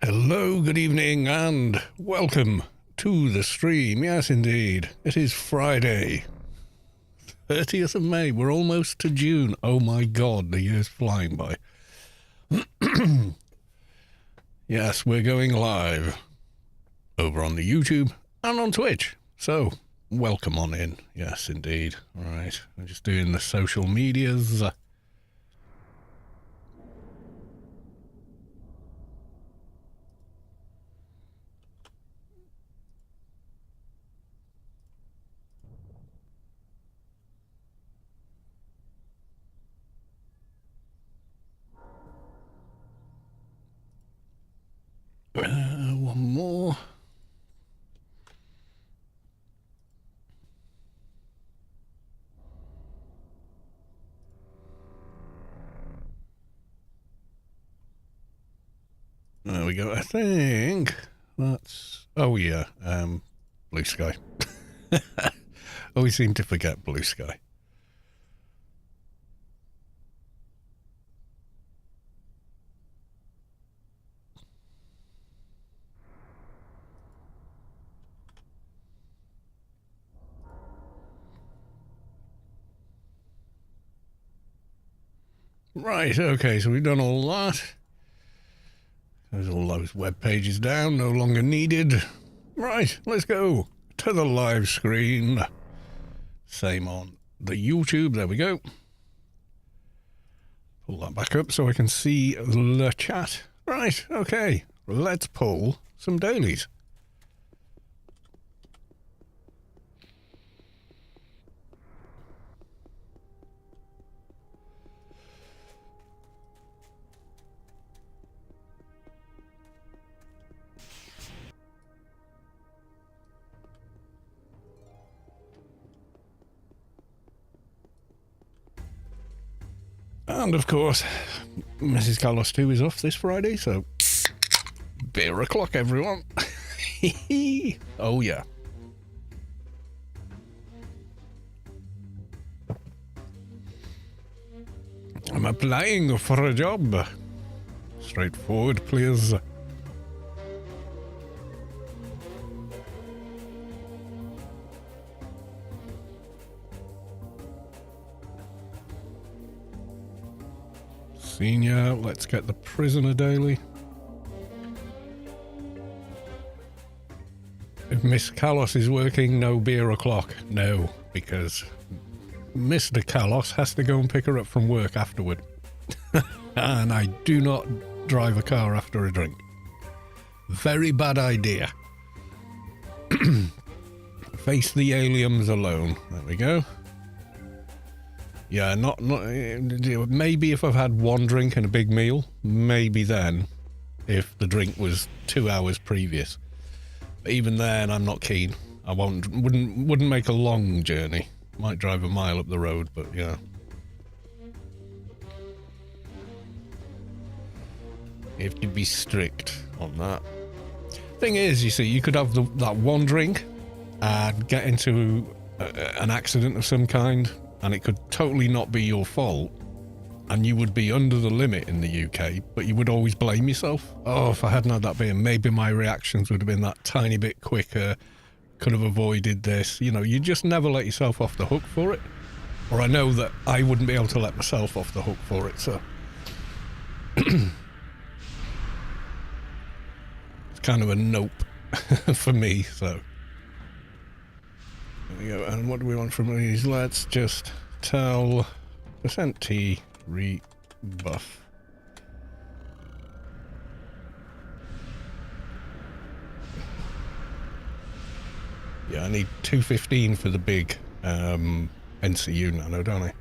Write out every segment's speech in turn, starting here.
Hello, good evening, and welcome to the stream. Yes, indeed. It is Friday, 30th of May. We're almost to June. Oh my God, the year's flying by. Yes, we're going live over on the YouTube and on Twitch. So, welcome on in. Yes, indeed. All right, I'm just doing the social medias. One more. There we go. I think that's... Oh, yeah. Blue sky. Always seem to forget blue sky. Right, okay, so we've done all that. There's all those web pages down, no longer needed. Right, let's go to the live screen. Same on the YouTube, there we go. Pull that back up so I can see the chat. Right, okay, let's pull some dailies. And of course, Mrs. Carlos 2 is off this Friday, so beer o'clock, everyone. Oh, yeah. I'm applying for a job. Straightforward, please. Senior, let's get the prisoner daily. If Miss Carlos is working, no beer o'clock. No, because Mr. Carlos has to go and pick her up from work afterward. And I do not drive a car after a drink. Very bad idea. Face the aliens alone. There we go. Yeah, not maybe if I've had one drink and a big meal, maybe then, if the drink was 2 hours previous. But even then, I'm not keen. I wouldn't make a long journey. Might drive a mile up the road, but yeah. You have to be strict on that. Thing is, you see, you could have that one drink and get into an accident of some kind, and it could totally not be your fault, and you would be under the limit in the UK, but you would always blame yourself. Oh, if I hadn't had that beer, maybe my reactions would have been that tiny bit quicker, could have avoided this. You know, you just never let yourself off the hook for it. Or I know that I wouldn't be able to let myself off the hook for it, so... It's kind of a nope for me, so... There we go. And what do we want from these? Let's just tell %T rebuff. Yeah, I need 215 for the big NCU nano, don't I?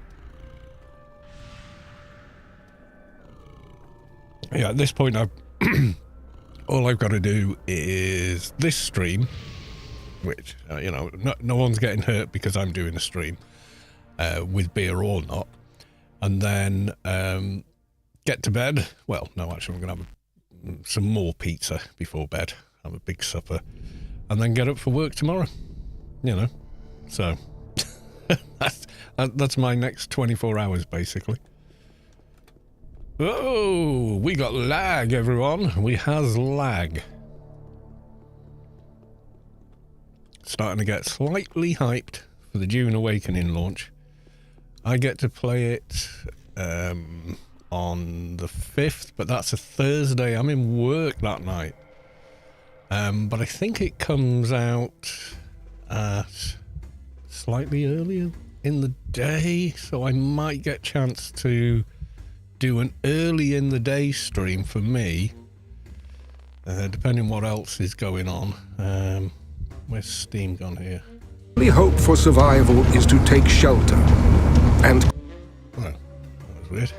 Yeah, at this point, all I've got to do is this stream, which, you know, no one's getting hurt because I'm doing a stream, with beer or not. And then get to bed. Well, no, actually, I'm going to have some more pizza before bed. Have a big supper. And then get up for work tomorrow. You know. So, that's my next 24 hours, basically. Oh, we got lag, everyone. We has lag. Starting to get slightly hyped for the June Awakening launch. I get to play it on the 5th, but that's a Thursday. I'm in work that night. But I think it comes out at slightly earlier in the day, so I might get a chance to do an early in the day stream for me, depending what else is going on. Where's Steam gone here? The only hope for survival is to take shelter and... Well, that was weird.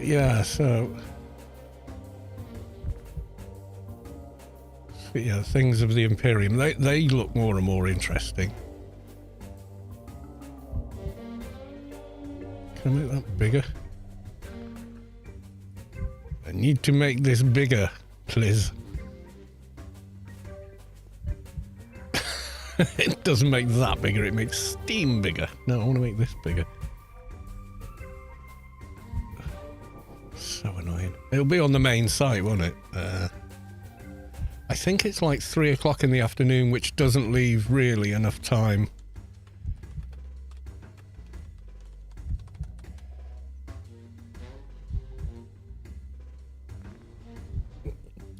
Yeah, so... Yeah, things of the Imperium, they look more and more interesting. Can I make that bigger? I need to make this bigger, please. It doesn't make that bigger, it makes Steam bigger. No, I want to make this bigger. So annoying. It'll be on the main site, won't it? I think it's like 3 o'clock in the afternoon, which doesn't leave really enough time.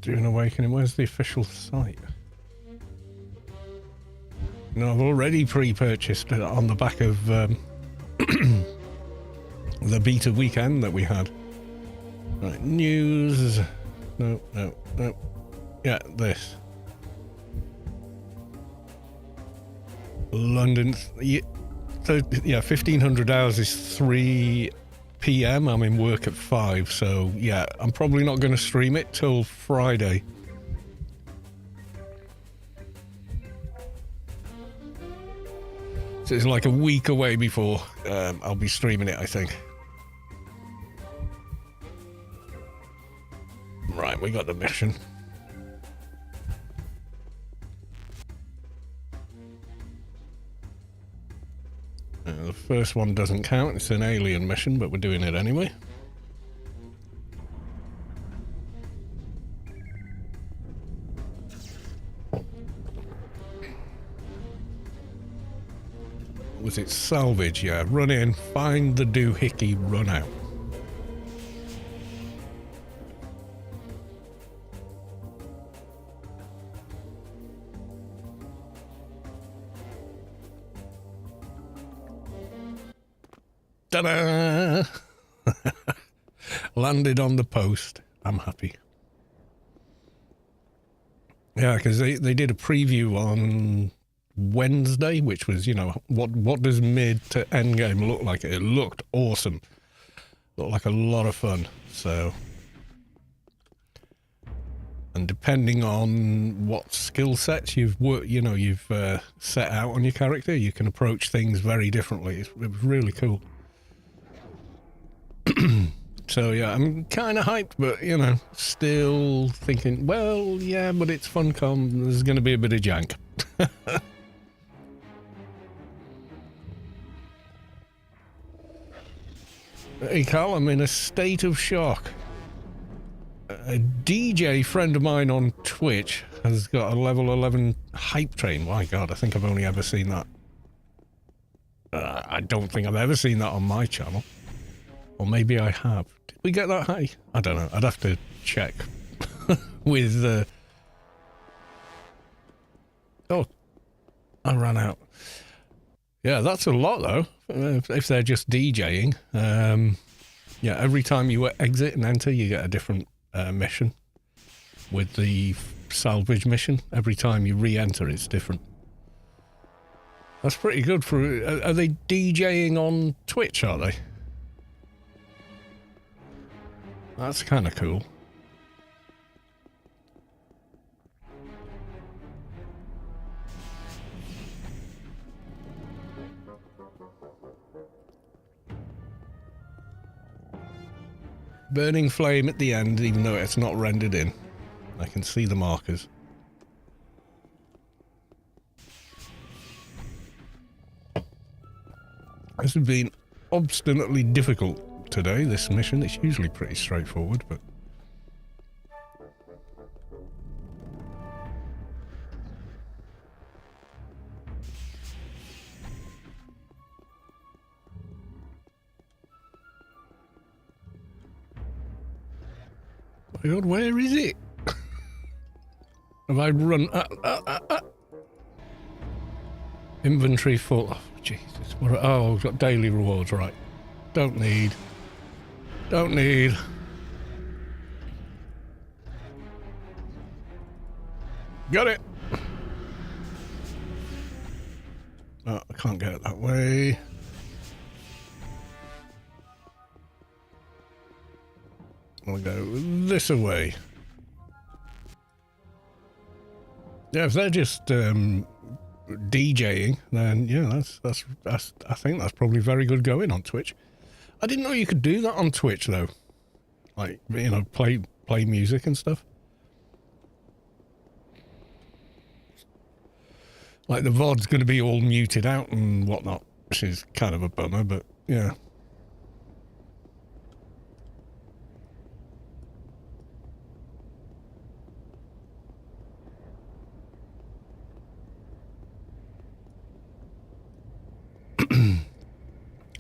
June Awakening, where's the official site? No, I've already pre-purchased it on the back of the beta weekend that we had. Right, news. No. Yeah, this. London. Yeah, 1500 hours is 3 p.m. I'm in work at 5, so yeah, I'm probably not going to stream it till Friday. So it's like a week away before I'll be streaming it, I think. Right, we got the mission. The first one doesn't count, it's an alien mission, but we're doing it anyway. Was it salvage? Yeah, run in, find the doohickey, run out. Ta-da! Landed on the post. I'm happy. Yeah, because they did a preview on Wednesday, which was, you know, what does mid to end game look like? It looked awesome. Looked like a lot of fun. So, and depending on what skill sets you've set out on your character, you can approach things very differently. It was really cool. So yeah, I'm kind of hyped, but you know, still thinking, well, yeah, but it's Funcom. There's going to be a bit of jank. Hey, Carl, I'm in a state of shock. A DJ friend of mine on Twitch has got a level 11 hype train. My God, I think I've only ever seen that. I don't think I've ever seen that on my channel. Or maybe I have. Did we get that high? I don't know. I'd have to check with... Oh, I ran out. Yeah, that's a lot, though, if they're just DJing. Yeah, every time you exit and enter, you get a different mission. With the salvage mission, every time you re-enter, it's different. That's pretty good for... Are they DJing on Twitch, are they? That's kind of cool. Burning flame at the end, even though it's not rendered in. I can see the markers. This has been obstinately difficult today, this mission. It's usually pretty straightforward, but... My God, where is it? Have I run... Inventory full. Oh, Jesus. Oh, I've got daily rewards, right. Don't need. Don't need. Got it. Oh, I can't get it that way. I'll go this away. Yeah, if they're just DJing, then yeah, that's I think that's probably very good going on Twitch. I didn't know you could do that on Twitch though. Like, you know, play music and stuff. Like the VOD's going to be all muted out and whatnot, which is kind of a bummer, but yeah.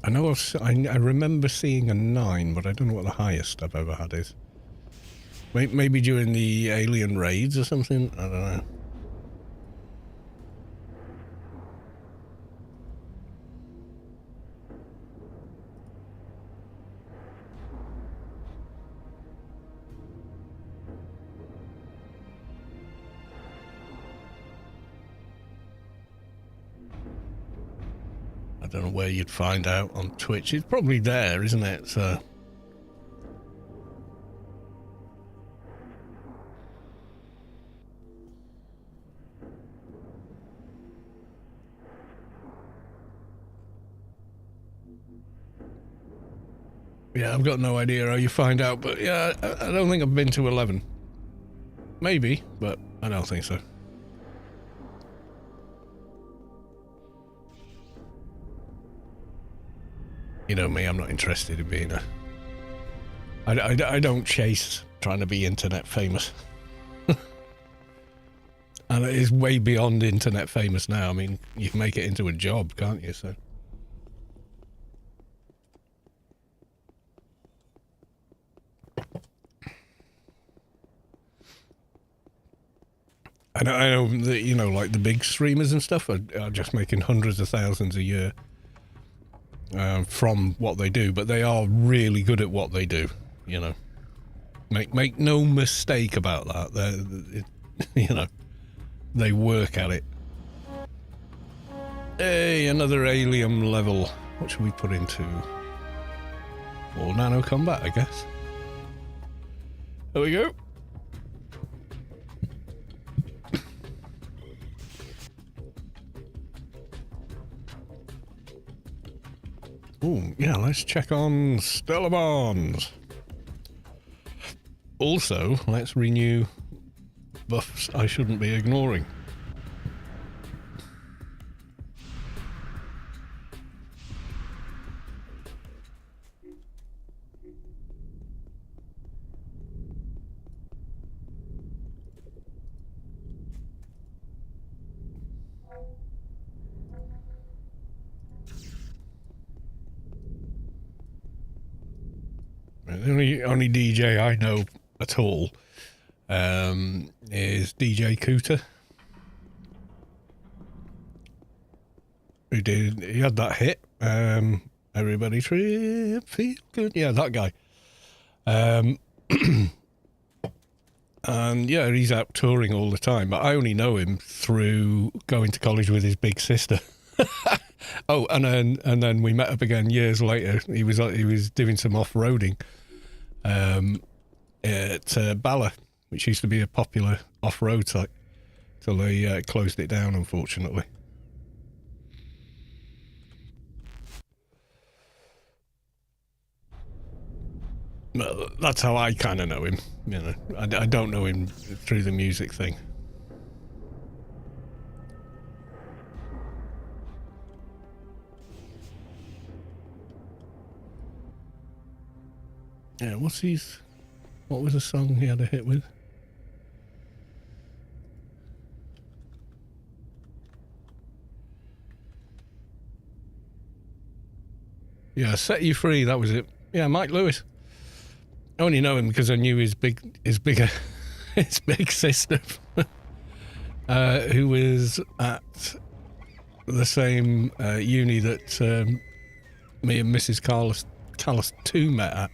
I know I remember seeing a 9, but I don't know what the highest I've ever had is. Maybe during the alien raids or something? I don't know. I don't know where you'd find out on Twitch. It's probably there, isn't it? So... Yeah, I've got no idea how you find out, but yeah, I don't think I've been to 11. Maybe, but I don't think so. You know me, I'm not interested in being a... I don't chase trying to be internet famous. And it is way beyond internet famous now. I mean, you can make it into a job, can't you? So... I know that, you know, like the big streamers and stuff are just making hundreds of thousands a year from what they do, but they are really good at what they do, you know. Make no mistake about that. You know, they work at it. Hey, another alien level. What should we put into? Or nano combat, I guess. There we go. Ooh, yeah, let's check on Stellar Bonds. Also, let's renew buffs I shouldn't be ignoring. The only DJ I know at all is DJ Cooter. He had that hit. Everybody trip, feel good. Yeah, that guy. And yeah, he's out touring all the time, but I only know him through going to college with his big sister. Oh, and then we met up again years later. He was doing some off-roading at Bala, which used to be a popular off-road site, till they closed it down, unfortunately. That's how I kind of know him, you know. I don't know him through the music thing. Yeah, what's his... What was the song he had a hit with? Yeah, Set You Free, that was it. Yeah, Mike Lewis. I only know him because I knew his big sister, who was at the same uni that me and Mrs. Callis 2 met at.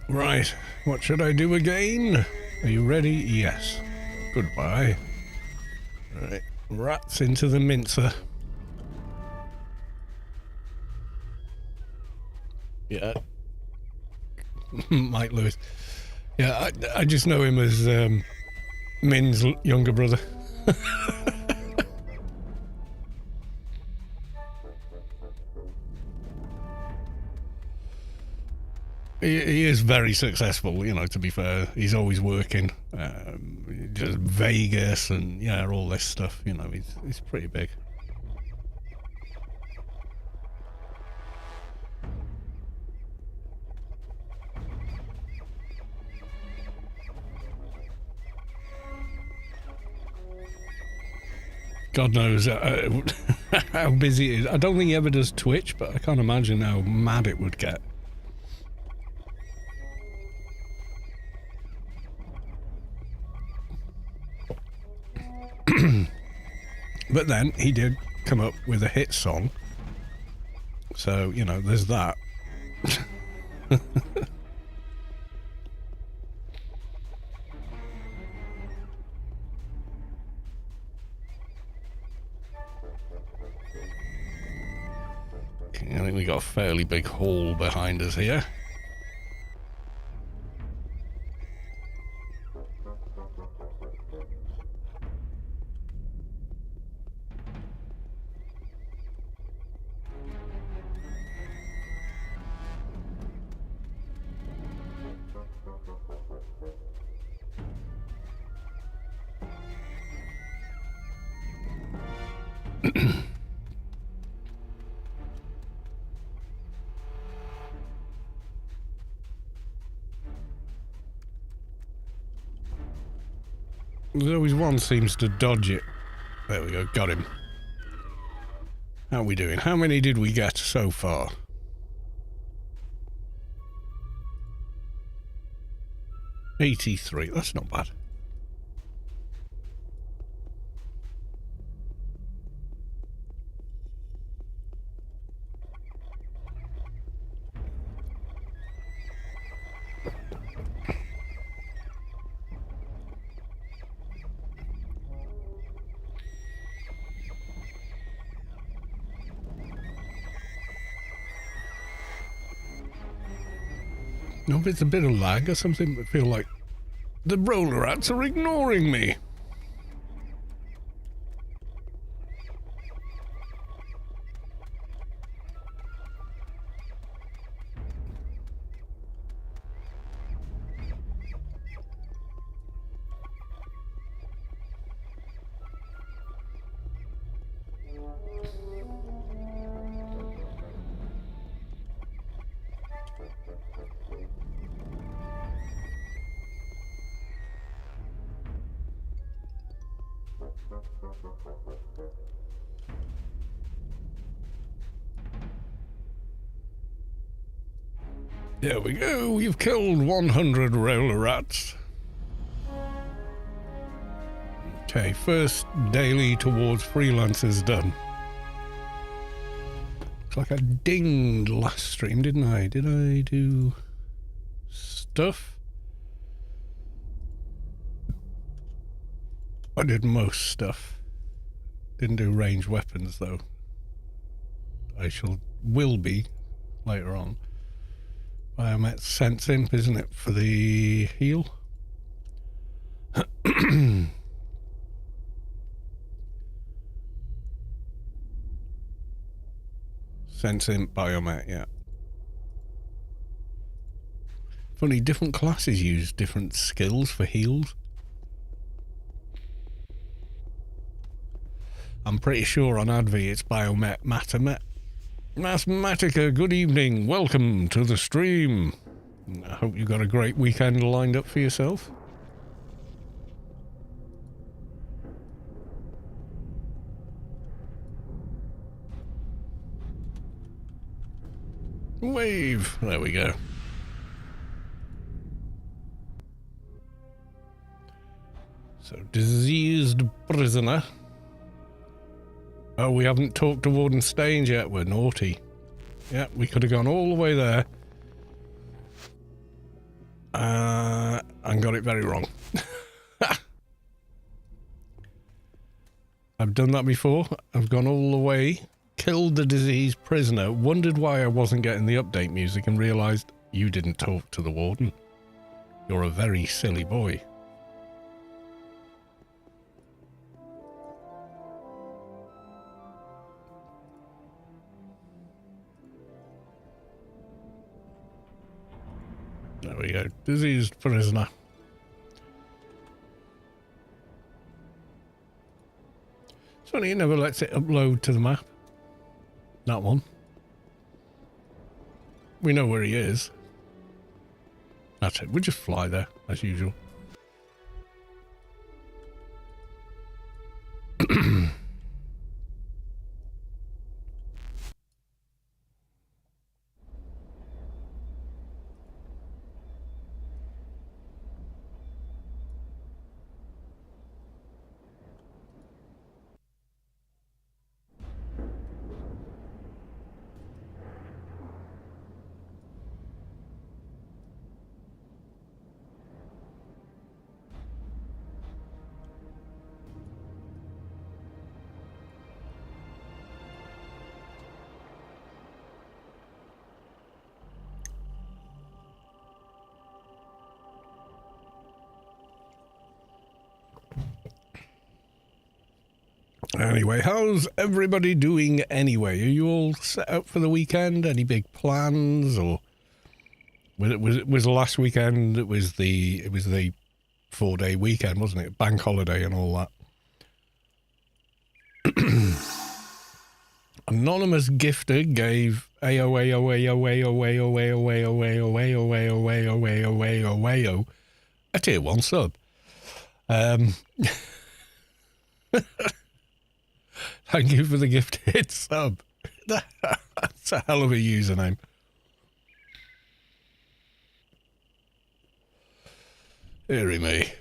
Right, what should I do again? Are you ready? Yes. Goodbye. Right, rats into the mincer. Yeah. Mike Lewis. Yeah, I just know him as Min's younger brother. He is very successful, you know, to be fair. He's always working. Just Vegas and, yeah, all this stuff, you know, he's pretty big. God knows how busy it is. I don't think he ever does Twitch, but I can't imagine how mad it would get. But then he did come up with a hit song, so you know there's that. I think we got a fairly big hall behind us here. There's always one seems to dodge it. There we go, got him. How are we doing? How many did we get so far? 83, that's not bad. No, if it's a bit of lag or something, I feel like the roller rats are ignoring me. There we go, you've killed 100 roller rats. Okay, first daily towards freelancers done. Looks like I dinged last stream, didn't I? Did I do stuff? I did most stuff. Didn't do ranged weapons though. I will be later on. Biomet Sense Imp, isn't it, for the heal? Sense Imp, Biomet, yeah. Funny, different classes use different skills for heals. I'm pretty sure on Advi it's Biomet Matamet. Mathematica, good evening. Welcome to the stream. I hope you got a great weekend lined up for yourself. Wave. There we go. So, diseased prisoner. Oh, we haven't talked to Warden Staines yet. We're naughty. Yeah, we could have gone all the way there. And got it very wrong. I've done that before. I've gone all the way, killed the diseased prisoner, wondered why I wasn't getting the update music, and realised you didn't talk to the Warden. You're a very silly boy. There we go. Diseased prisoner. It's funny, it never lets it upload to the map. That one. We know where he is. That's it. We'll just fly there, as usual. Anyway, how's everybody doing anyway? Are you all set up for the weekend? Any big plans? Or was last weekend, it was the 4-day weekend, wasn't it? Bank holiday and all that. Anonymous gifter gave a tier 1 sub. Thank you for the gifted sub. That's a hell of a username. Deary me.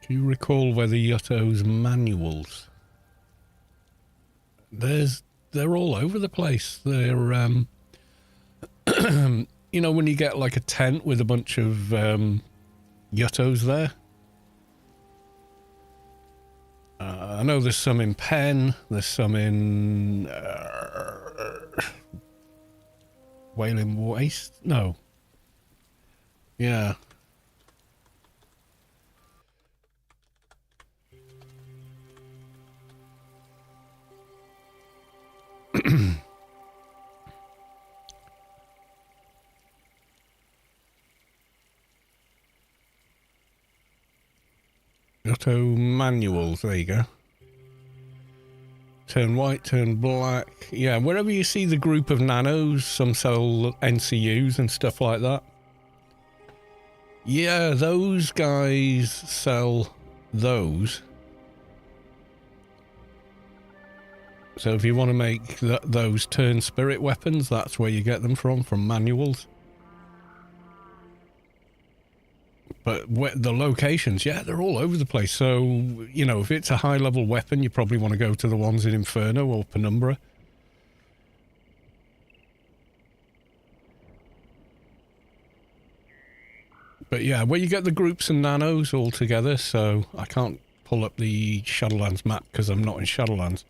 Do you recall where the Yutto's manuals? They're all over the place. They're you know, when you get like a tent with a bunch of Yuttos there. I know there's some in Penn. There's some in Wailing Waste. No. Yeah. Auto manuals, there you go. Turn white, turn black. Yeah, wherever you see the group of nanos, some sell NCUs and stuff like that. Yeah, those guys sell those. So if you want to make those turn spirit weapons, that's where you get them from manuals. But the locations, yeah, they're all over the place. So, you know, if it's a high-level weapon, you probably want to go to the ones in Inferno or Penumbra. But yeah, where you get the groups and nanos all together, so I can't pull up the Shadowlands map because I'm not in Shadowlands.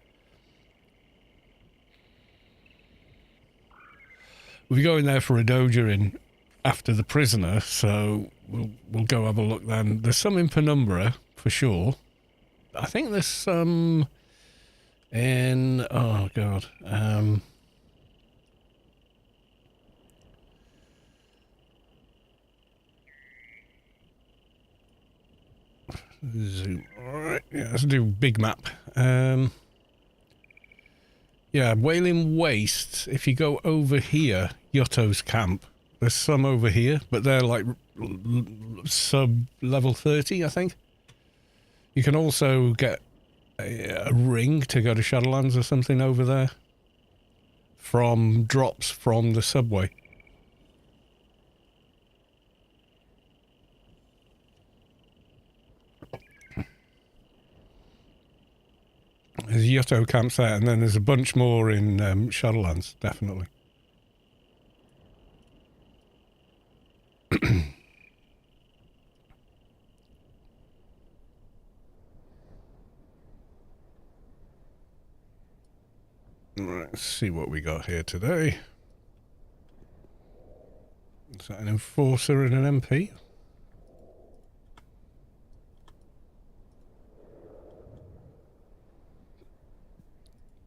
We're going there for a doja in after the prisoner, so we'll go have a look then. There's some in Penumbra for sure. I think there's some in oh god. Zoom. Alright, yeah, let's do big map. Yeah, Wailing Wastes, if you go over here, Yotto's camp, there's some over here, but they're like sub level 30, I think. You can also get a ring to go to Shadowlands or something over there from drops from the subway. There's Yotto campsite, and then there's a bunch more in Shadowlands, definitely. Right, let's see what we got here today. Is that an Enforcer and an MP?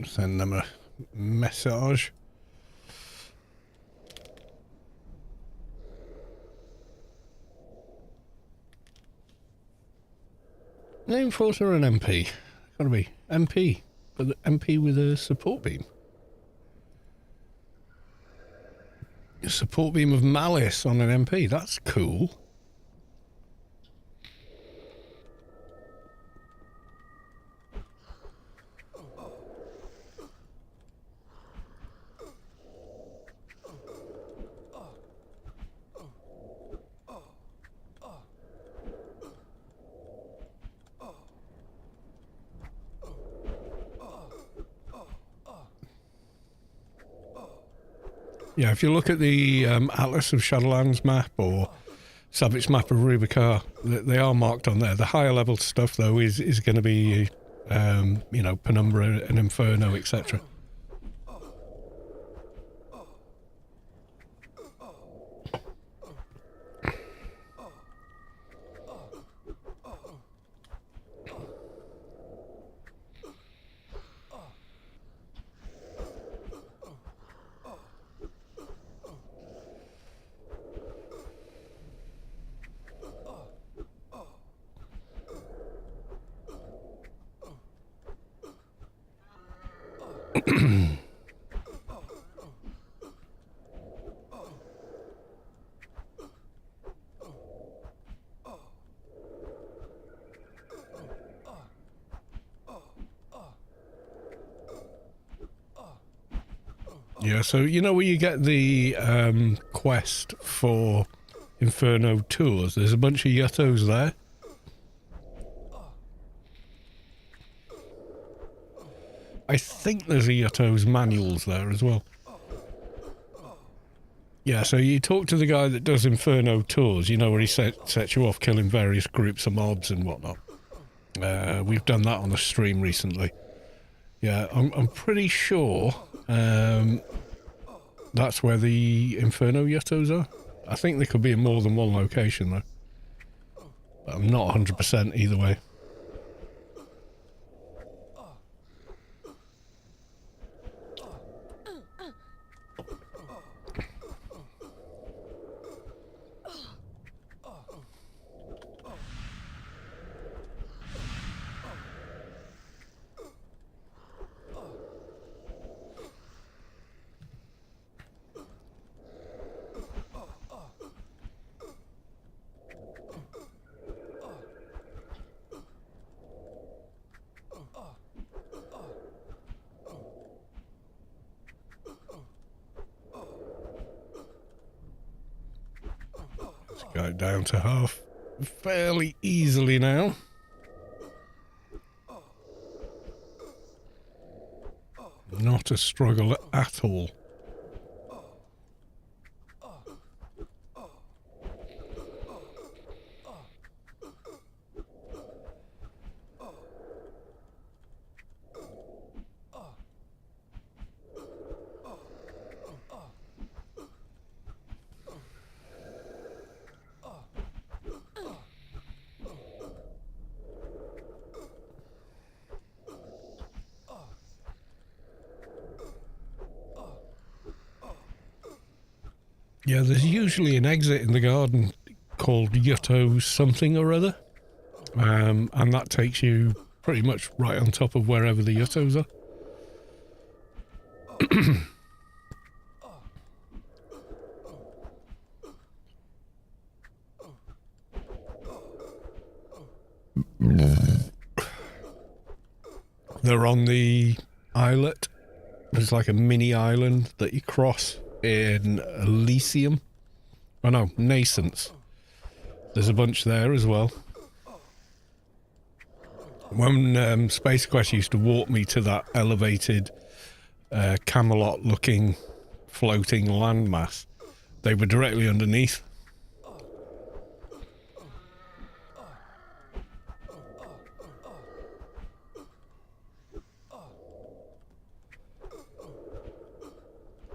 Send them a message. An Enforcer or an MP? Gotta be MP, but the MP with a support beam. A support beam of malice on an MP, that's cool. Yeah, if you look at the Atlas of Shadowlands map or Savage map of Rubicon, they are marked on there. The higher level stuff, though, is going to be, you know, Penumbra and Inferno, etc. Yeah, so you know where you get the quest for Inferno tours? There's a bunch of Yottos there. I think there's a Yotto's manuals there as well. Yeah, so you talk to the guy that does Inferno tours, you know, where he sets you off killing various groups of mobs and whatnot. We've done that on the stream recently. Yeah, I'm pretty sure that's where the Inferno Yottos are. I think they could be in more than one location, though. I'm not 100% either way. Got it down to half fairly easily now. Not a struggle at all. Yeah, there's usually an exit in the garden called Yutto something or other. And that takes you pretty much right on top of wherever the Yuttos are. They're on the islet. There's like a mini island that you cross in Elysium. Oh no, Nascence. There's a bunch there as well. When Space Quest used to walk me to that elevated Camelot-looking floating landmass, they were directly underneath.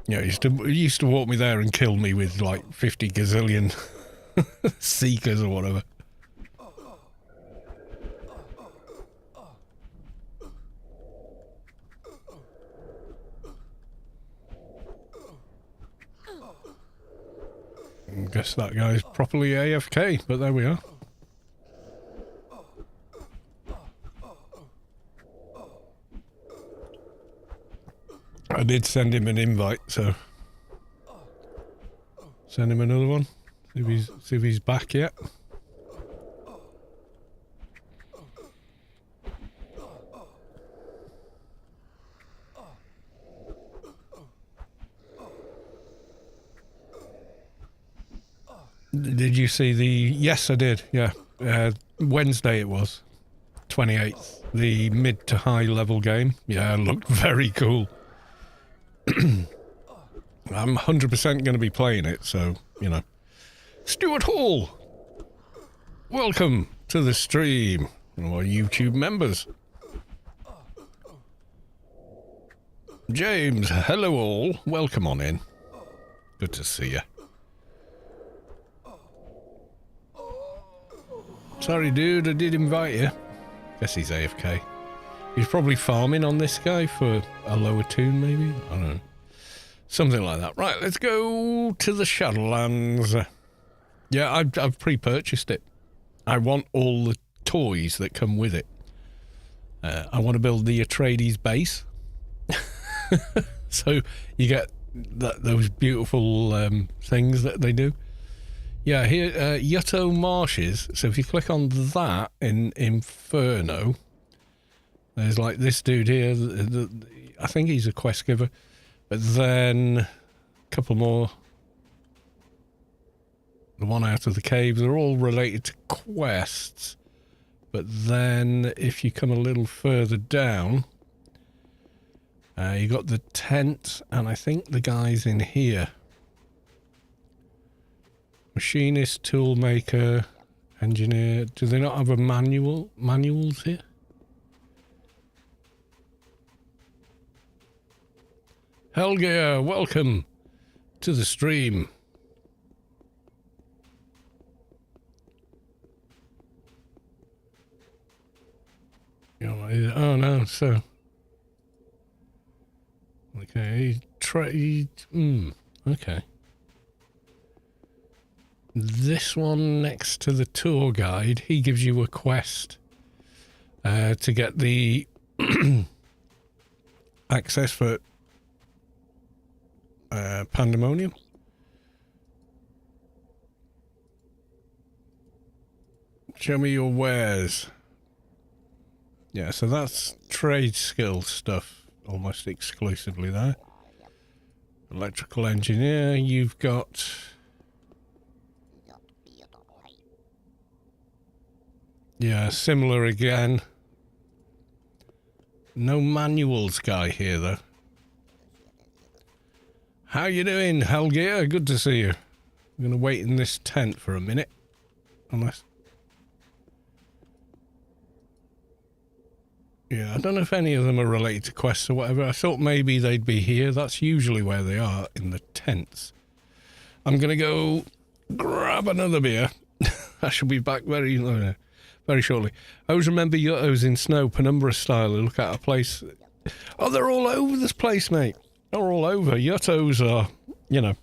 Yeah, he used to walk me there and kill me with like 50 gazillion seekers or whatever. I guess that guy's properly AFK, but there we are. I did send him an invite, so send him another one. See if he's back yet. Did you see the... Yes, I did, yeah. Wednesday it was. 28th. The mid to high level game. Yeah, it looked very cool. I'm 100% going to be playing it, so, you know. Stuart Hall! Welcome to the stream. Our YouTube members. James, hello all. Welcome on in. Good to see you. Sorry, dude, I did invite you. Guess he's AFK. He's probably farming on this guy for a lower tune, maybe? I don't know. Something like that. Right, let's go to the Shadowlands. Yeah, I've pre-purchased it. I want all the toys that come with it. I want to build the Atreides base. So you get those beautiful things that they do. Yeah, here, Yutto Marshes. So if you click on that in Inferno, there's like this dude here. I think he's a quest giver. But then a couple more. The one out of the cave. They're all related to quests. But then if you come a little further down, you got the tent, and I think the guy's in here. Machinist, toolmaker, engineer. Do they not have a manuals here? Helge, welcome to the stream. Oh no, so okay, okay. This one next to the tour guide, he gives you a quest to get the access for Pandemonium. Show me your wares. Yeah, so that's trade skill stuff almost exclusively there. Electrical engineer, you've got Yeah, similar again. No manuals guy here, though. How you doing, Hellgear? Good to see you. I'm going to wait in this tent for a minute. Unless... Yeah, I don't know if any of them are related to quests or whatever. I thought maybe they'd be here. That's usually where they are, in the tents. I'm going to go grab another beer. I shall be back very shortly. I always remember Yuttos in snow, penumbra style. Look at a place. Oh, they're all over this place, mate. They're all over. Yuttos are, you know,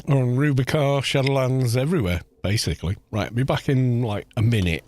on Rubicar, Shadowlands, everywhere, basically. Right, I'll be back in like a minute.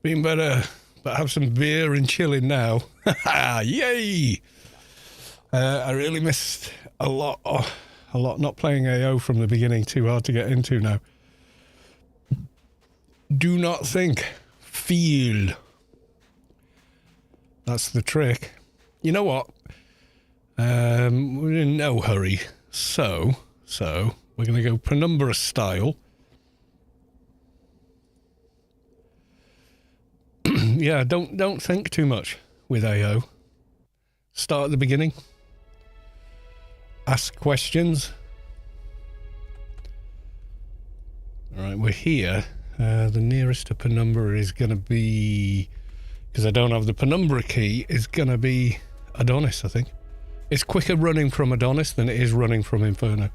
Been better, but have some beer and chilling now. Yay! I really missed a lot not playing AO from the beginning. Too hard to get into now. Do not think, feel. That's the trick. You know what? We're in no hurry. So we're going to go penumbra style. Yeah, don't think too much with AO. Start at the beginning. Ask questions. All right, we're here. The nearest to penumbra is going to be, because I don't have the penumbra key, is going to be Adonis, I think. It's quicker running from Adonis than it is running from Inferno.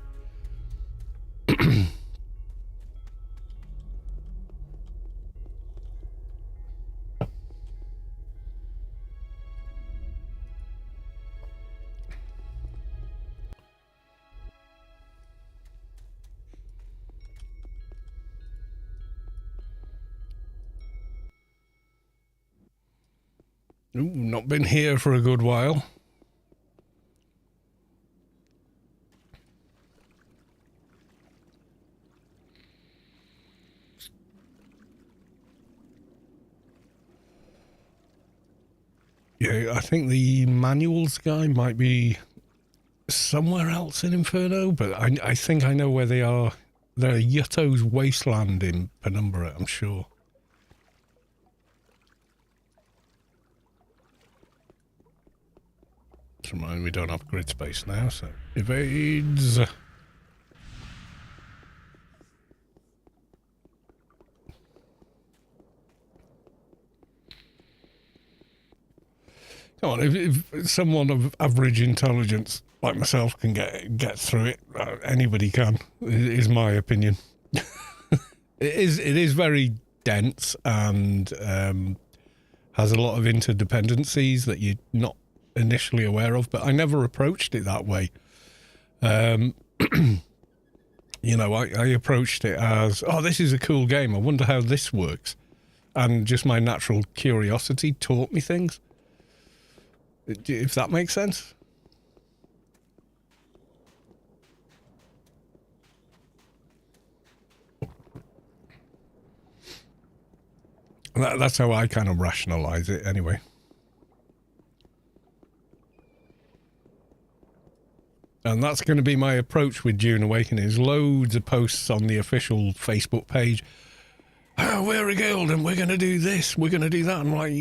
Ooh, not been here for a good while. Yeah, I think the manuals guy might be somewhere else in Inferno, but I think I know where they are. They're Yutto's Wasteland in Penumbra, I'm sure. Remind me, we don't have grid space now, so evades. Come on, if someone of average intelligence like myself can get through it. Anybody can, is my opinion. It is very dense and has a lot of interdependencies that you're not initially aware of, but I never approached it that way. You know, I approached it as, oh, this is a cool game. I wonder how this works. And just my natural curiosity taught me things. If that makes sense. That's how I kind of rationalize it anyway. And that's going to be my approach with Dune Awakening. There's loads of posts on the official Facebook page. Oh, we're a guild and we're going to do this, we're going to do that. I'm like,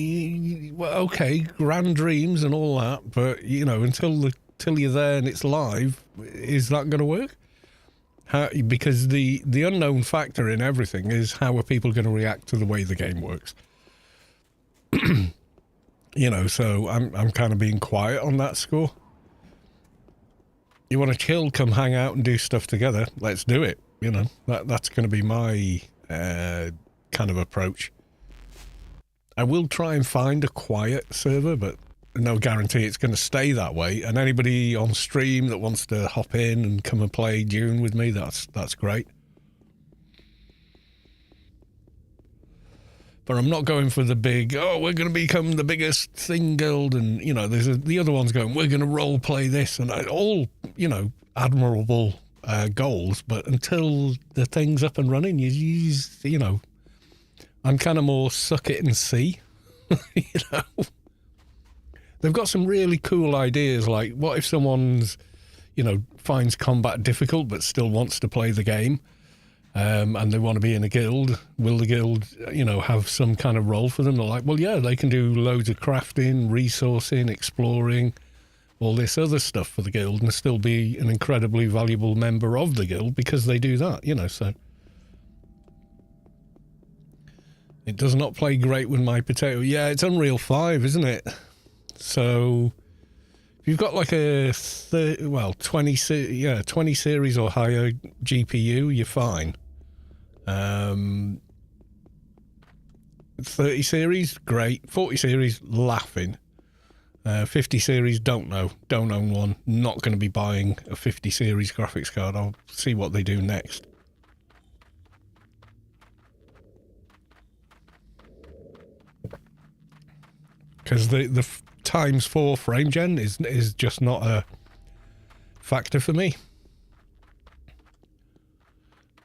well, okay, grand dreams and all that, but, you know, until you're there and it's live, is that going to work? Because the unknown factor in everything is how are people going to react to the way the game works. You know, so I'm kind of being quiet on that score. You want to chill, come hang out and do stuff together, let's do it. You know, that's going to be my kind of approach. I will try and find a quiet server, but no guarantee it's going to stay that way. And anybody on stream that wants to hop in and come and play Dune with me, that's great. But I'm not going for the big, oh, we're going to become the biggest thing guild. And, you know, there's the other one's going, we're going to role play this. And all, you know, admirable goals. But until the thing's up and running, you know, I'm kind of more suck it and see, you know. They've got some really cool ideas, like what if someone's, you know, finds combat difficult but still wants to play the game, and they want to be in a guild. Will the guild, you know, have some kind of role for them? They're like, well, yeah, they can do loads of crafting, resourcing, exploring, all this other stuff for the guild and still be an incredibly valuable member of the guild because they do that, you know, so. It does not play great with my potato. Yeah, it's Unreal 5, isn't it? So if you've got like a 20 series or higher GPU, you're fine. 30 series, great. 40 series, laughing. 50 series, don't know. Don't own one. Not going to be buying a 50 series graphics card. I'll see what they do next. Because the times 4 frame gen is just not a factor for me.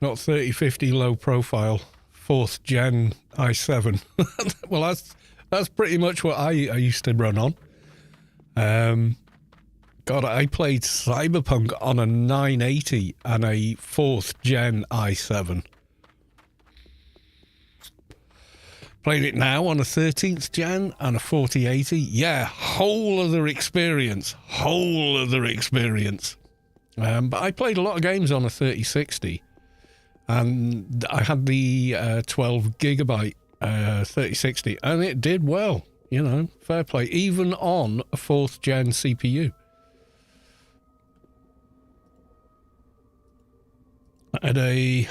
Not 3050 low profile 4th gen i7. Well, that's pretty much what I used to run on. God, I played Cyberpunk on a 980 and a 4th gen i7. Played it now on a 13th gen and a 4080. Yeah, whole other experience. But I played a lot of games on a 3060. And I had the 12 gigabyte 3060. And it did well. You know, fair play. Even on a 4th gen CPU. I had a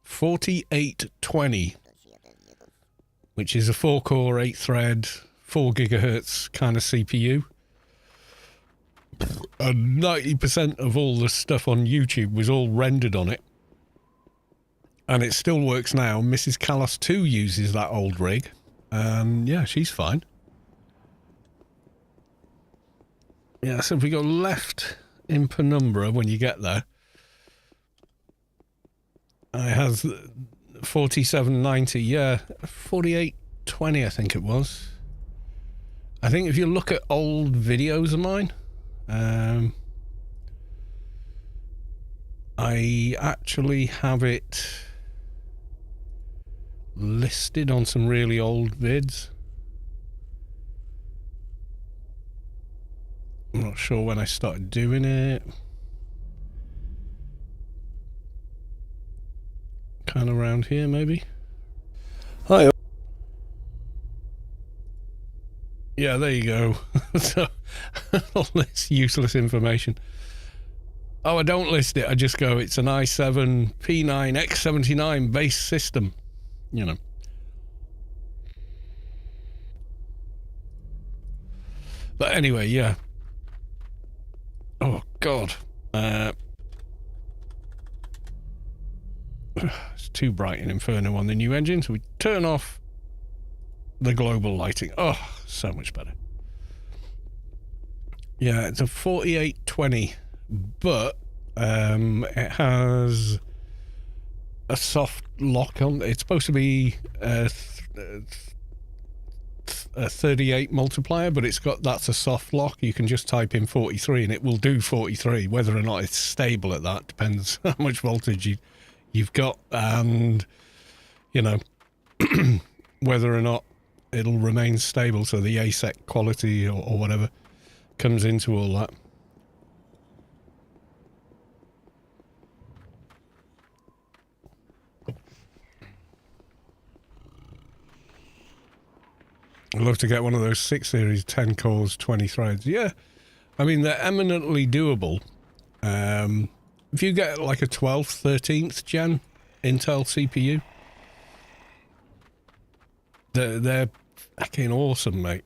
4820. Which is a 4-core, 8-thread, 4 gigahertz kind of CPU. And 90% of all the stuff on YouTube was all rendered on it. And it still works now. Mrs. Callas 2 uses that old rig. And yeah, she's fine. Yeah, so if we go left in Penumbra when you get there, I have 4790, yeah, 4820 I think it was. I think if you look at old videos of mine, I actually have it listed on some really old vids. I'm not sure when I started doing it. Kind of around here, maybe. Hi. Yeah, there you go. So, all this useless information. Oh, I don't list it. I just go, it's an i7 P9 X79 base system. You know. But anyway, yeah. Oh, God. It's too bright in Inferno on the new engine, so we turn off the global lighting. Oh, so much better. Yeah, it's a 4820, but it has a soft lock on. It's supposed to be a 38 multiplier, but that's a soft lock. You can just type in 43 and it will do 43. Whether or not it's stable at that depends how much voltage you've got, and you know whether or not it'll remain stable, so the ASEC quality or whatever comes into all that. I'd love to get one of those 6 series 10 cores 20 threads. Yeah, I mean they're eminently doable. If you get like a 12th 13th gen Intel CPU, they're fucking awesome, mate.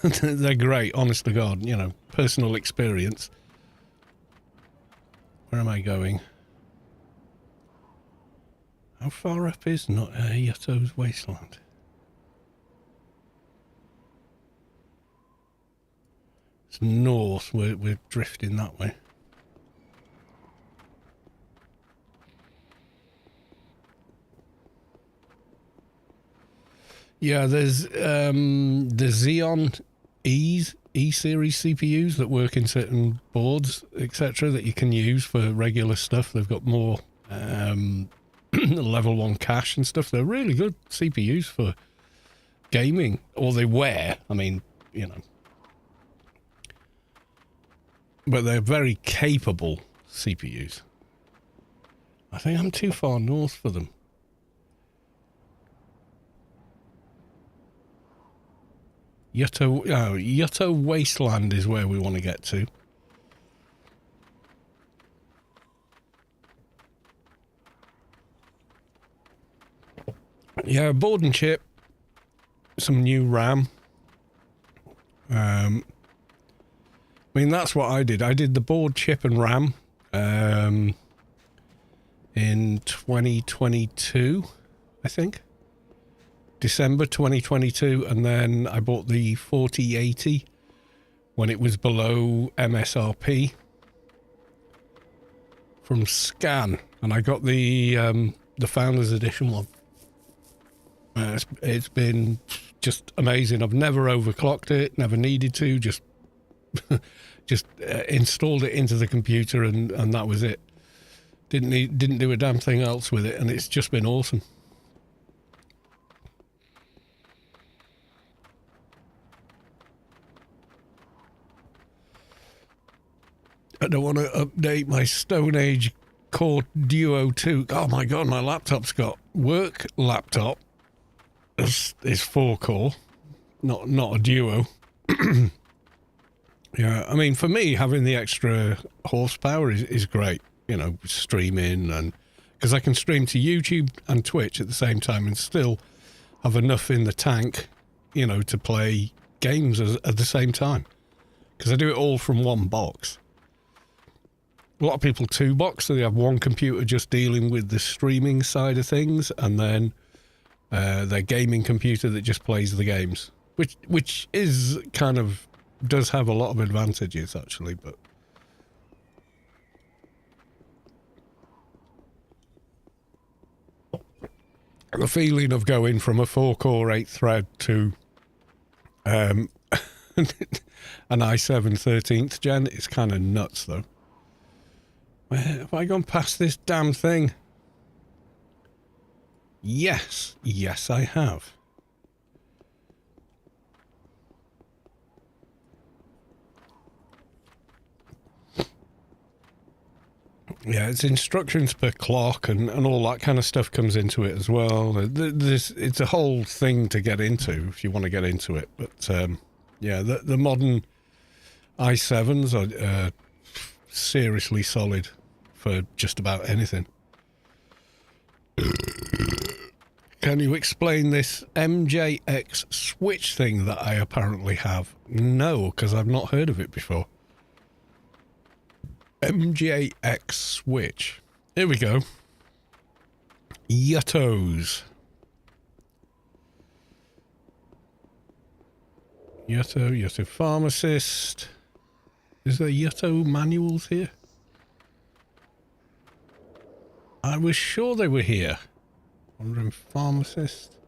They're great, honest to God, you know, personal experience. Where am I going? How far up is not Yato's Wasteland? It's north, we're drifting that way. Yeah, there's the Xeon E-series CPUs that work in certain boards, etc., that you can use for regular stuff. They've got more level 1 cache and stuff. They're really good CPUs for gaming, or they were. I mean, you know. But they're very capable CPUs. I think I'm too far north for them. Yato Wasteland is where we want to get to. Yeah, board and chip, some new RAM. I mean, that's what I did. I did the board, chip, and RAM in 2022, I think. December 2022, and then I bought the 4080 when it was below MSRP from Scan, and I got the Founders Edition one. It's been just amazing. I've never overclocked it, never needed to, just installed it into the computer, and that was it. Didn't do a damn thing else with it, and it's just been awesome. I don't want to update my Stone Age Core Duo 2. Oh my God, my laptop's got work laptop. It's 4-core, not a Duo. Yeah, I mean, for me, having the extra horsepower is great. You know, streaming, and because I can stream to YouTube and Twitch at the same time and still have enough in the tank, you know, to play games at the same time. Because I do it all from one box. A lot of people 2-box, so they have one computer just dealing with the streaming side of things, and then their gaming computer that just plays the games, which is kind of does have a lot of advantages actually, but the feeling of going from a 4-core 8-thread to an i7 13th gen is kind of nuts though. Where have I gone past this damn thing? Yes, I have. Yeah, it's instructions per clock and all that kind of stuff comes into it as well. It's a whole thing to get into if you want to get into it. But Yeah, the modern i7s are seriously solid for just about anything. Can you explain this MJX switch thing that I apparently have? No, because I've not heard of it before. MJX switch. Here we go. Yuttos. Yutto pharmacist. Is there Yutto manuals here? I was sure they were here. Wondering pharmacist.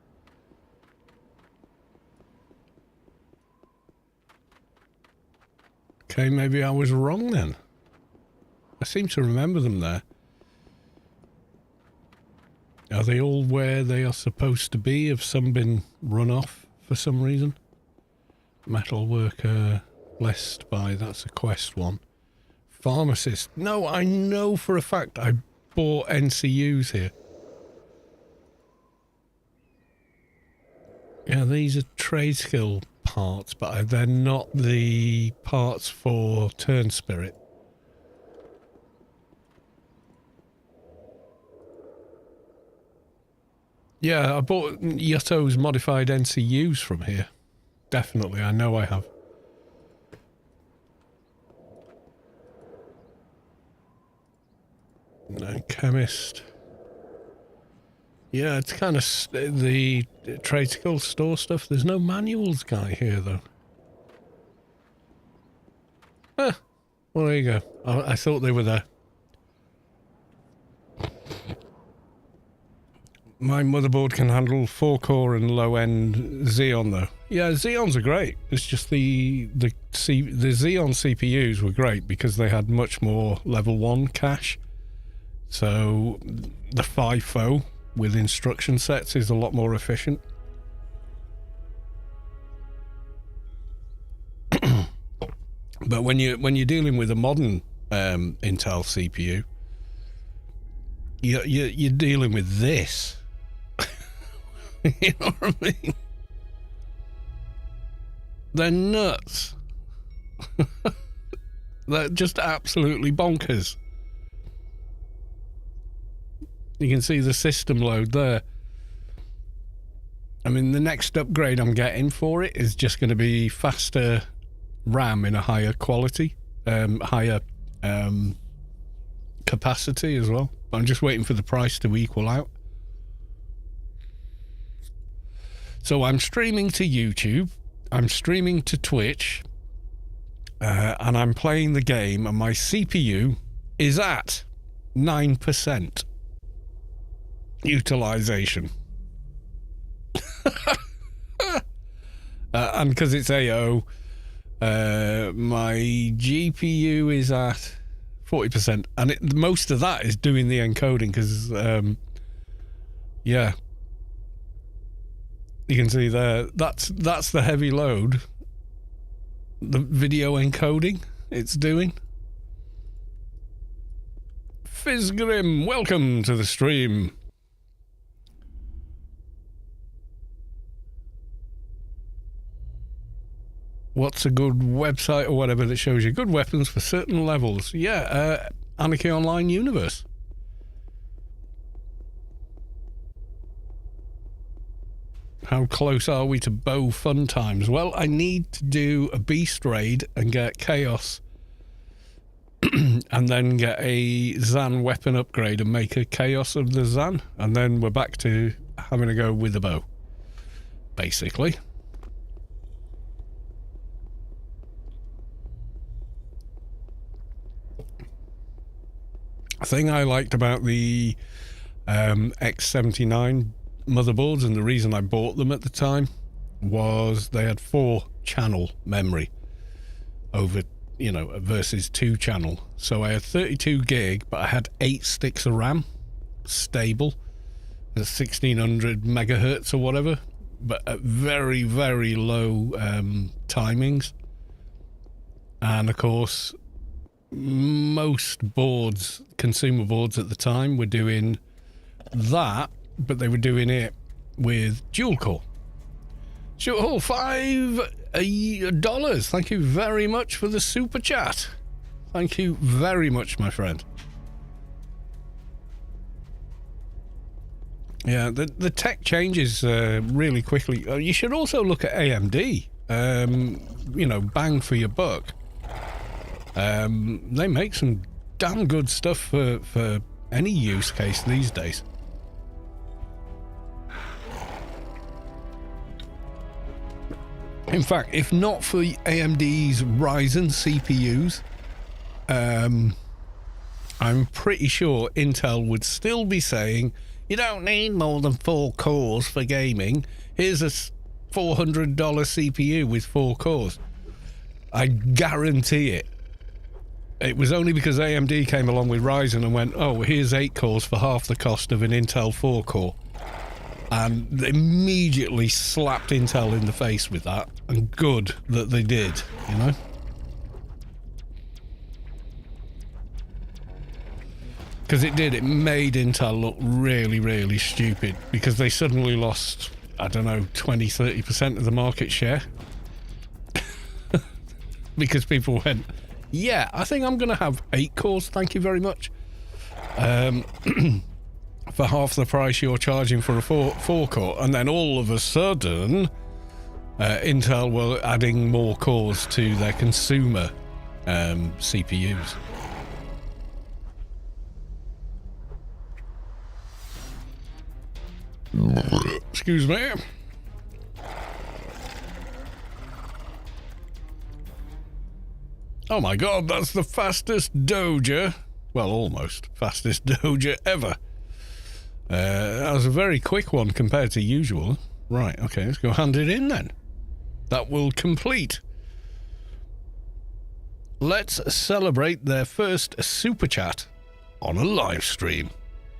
Okay, maybe I was wrong then. I seem to remember them there. Are they all where they are supposed to be? Have some been run off for some reason? Metal worker, blessed by, that's a quest one. Pharmacist. No, I know for a fact I bought NCUs here. Yeah, these are trade skill parts, but they're not the parts for turn spirit. Yeah, I bought Yutto's modified NCUs from here. Definitely, I know I have. No, chemist. Yeah, it's kind of the trade skill store stuff. There's no manuals guy here, though. Well, there you go. I thought they were there. My motherboard can handle 4-core and low-end Xeon, though. Yeah, Xeons are great. It's just the Xeon CPUs were great because they had much more level 1 cache. So the FIFO with instruction sets is a lot more efficient. But when you're dealing with a modern Intel CPU, you're dealing with this. You know what I mean? They're nuts. They're just absolutely bonkers. You can see the system load there. I mean, the next upgrade I'm getting for it is just going to be faster RAM in a higher quality, higher capacity as well. I'm just waiting for the price to equal out. So I'm streaming to YouTube, I'm streaming to Twitch, and I'm playing the game, and my CPU is at 9% utilization. And because it's AO, my GPU is at 40%, and most of that is doing the encoding because, yeah, you can see there, that's the heavy load, the video encoding it's doing. Fizzgrim, welcome to the stream. What's a good website or whatever that shows you good weapons for certain levels? Yeah, Anarchy Online Universe. How close are we to bow fun times? Well, I need to do a beast raid and get chaos and then get a Zan weapon upgrade and make a chaos of the Zan, and then we're back to having to go with a bow, basically. The thing I liked about the X79 motherboards, and the reason I bought them at the time, was they had 4-channel memory over, you know, versus 2-channel. So I had 32 gig, but I had 8 sticks of RAM, stable, at 1600 megahertz or whatever, but at very, very low timings. And of course, most boards, consumer boards at the time, were doing that, but they were doing it with dual core. Sure, $5. Thank you very much for the super chat. Thank you very much, my friend. Yeah, the tech changes really quickly. You should also look at AMD. You know, bang for your buck. They make some damn good stuff for any use case these days. In fact, if not for AMD's Ryzen CPUs, I'm pretty sure Intel would still be saying, you don't need more than 4 cores for gaming. Here's a $400 CPU with 4 cores. I guarantee it. It was only because AMD came along with Ryzen and went, oh, here's 8 cores for half the cost of an Intel 4 core. And they immediately slapped Intel in the face with that. And good that they did, you know? Because it did. It made Intel look really, really stupid. Because they suddenly lost, I don't know, 20, 30% of the market share. Because people went, yeah, I think I'm going to have 8 cores, thank you very much. For half the price you're charging for a 4 core. And then all of a sudden, Intel were adding more cores to their consumer CPUs. Excuse me. Oh my god, that's the fastest Doja. Well, almost fastest Doja ever. That was a very quick one compared to usual. Right, okay, let's go hand it in then. That will complete. Let's celebrate their first super chat on a live stream.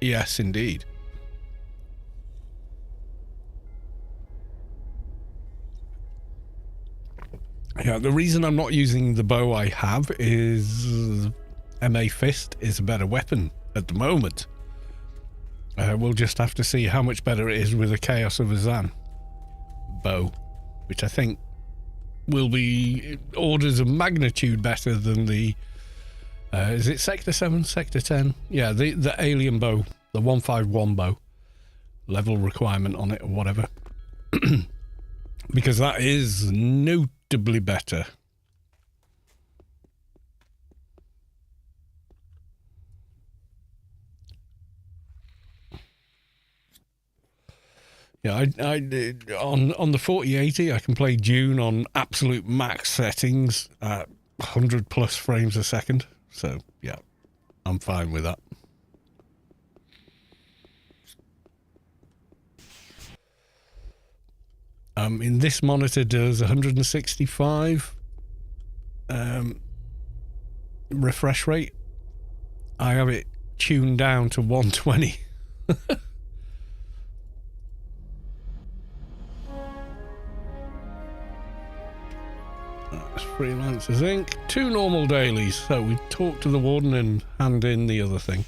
Yes, indeed. Yeah, the reason I'm not using the bow I have is MA Fist is a better weapon at the moment. We'll just have to see how much better it is with the Chaos of Azan bow, which I think will be orders of magnitude better than the is it Sector 7, Sector 10? Yeah, the alien bow, the 151 bow, level requirement on it or whatever. Because that is notably better. Yeah, I on the 4080 I can play Dune on absolute max settings at 100 plus frames a second. So yeah, I'm fine with that. In this monitor does 165 refresh rate. I have it tuned down to 120. That's Freelancers Inc. 2 normal dailies. So we talk to the warden and hand in the other thing.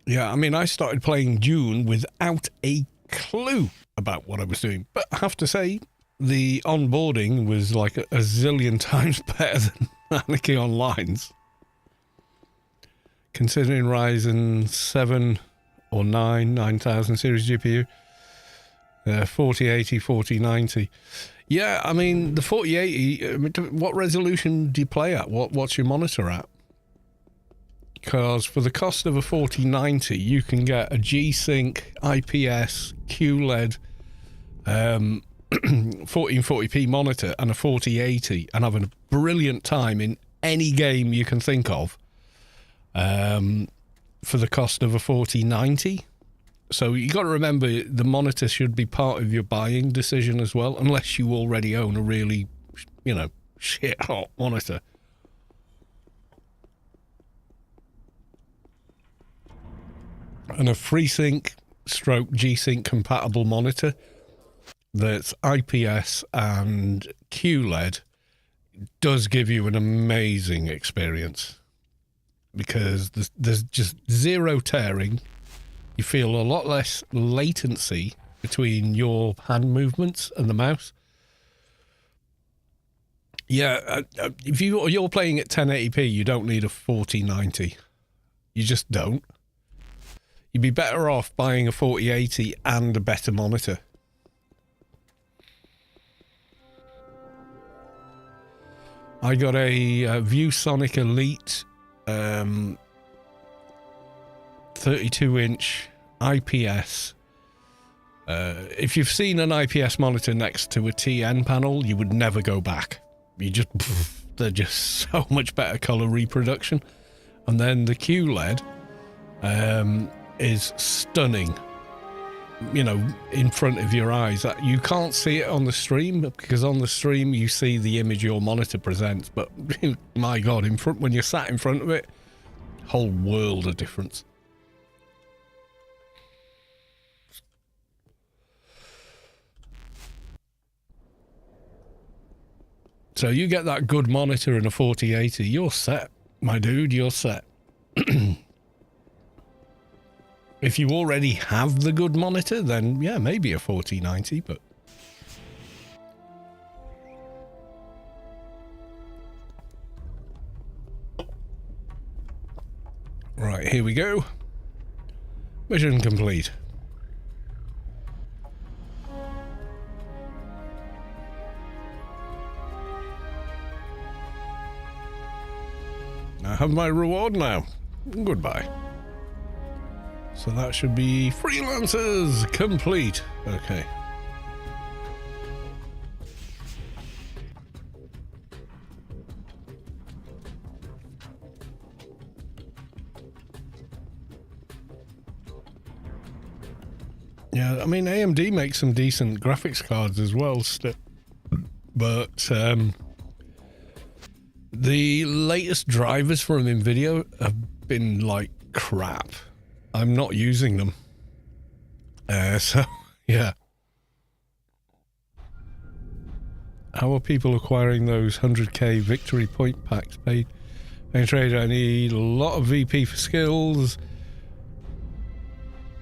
Yeah, I mean, I started playing Dune without a clue about what I was doing. But I have to say, the onboarding was like a zillion times better than Anarchy Online's. Considering Ryzen 7 or 9000 series GPU, 4080, 4090. Yeah, I mean, the 4080, what resolution do you play at? What's your monitor at? Because for the cost of a 4090, you can get a G-Sync IPS QLED 1440p monitor and a 4080 and having a brilliant time in any game you can think of for the cost of a 4090. So you got to remember the monitor should be part of your buying decision as well, unless you already own a really, you know, shit hot monitor. And a FreeSync stroke G-Sync compatible monitor that's IPS and QLED does give you an amazing experience because there's just zero tearing. You feel a lot less latency between your hand movements and the mouse. Yeah, if you're playing at 1080p, you don't need a 4090. You just don't. You'd be better off buying a 4080 and a better monitor. I got a ViewSonic Elite 32-inch IPS. If you've seen an IPS monitor next to a TN panel, you would never go back. They're just so much better color reproduction. And then the QLED is stunning. You know, in front of your eyes. You can't see it on the stream because on the stream you see the image your monitor presents. But my God, when you're sat in front of it, whole world of difference. So you get that good monitor and a 4080, you're set, my dude, you're set. If you already have the good monitor, then yeah, maybe a 4090, but... Right, here we go. Mission complete. I have my reward now. Goodbye. So that should be freelancers complete. Okay. Yeah, I mean, AMD makes some decent graphics cards as well, but the latest drivers from NVIDIA have been like crap. I'm not using them. So, yeah. How are people acquiring those 100k victory point packs paid? Hey, trader, I need a lot of VP for skills.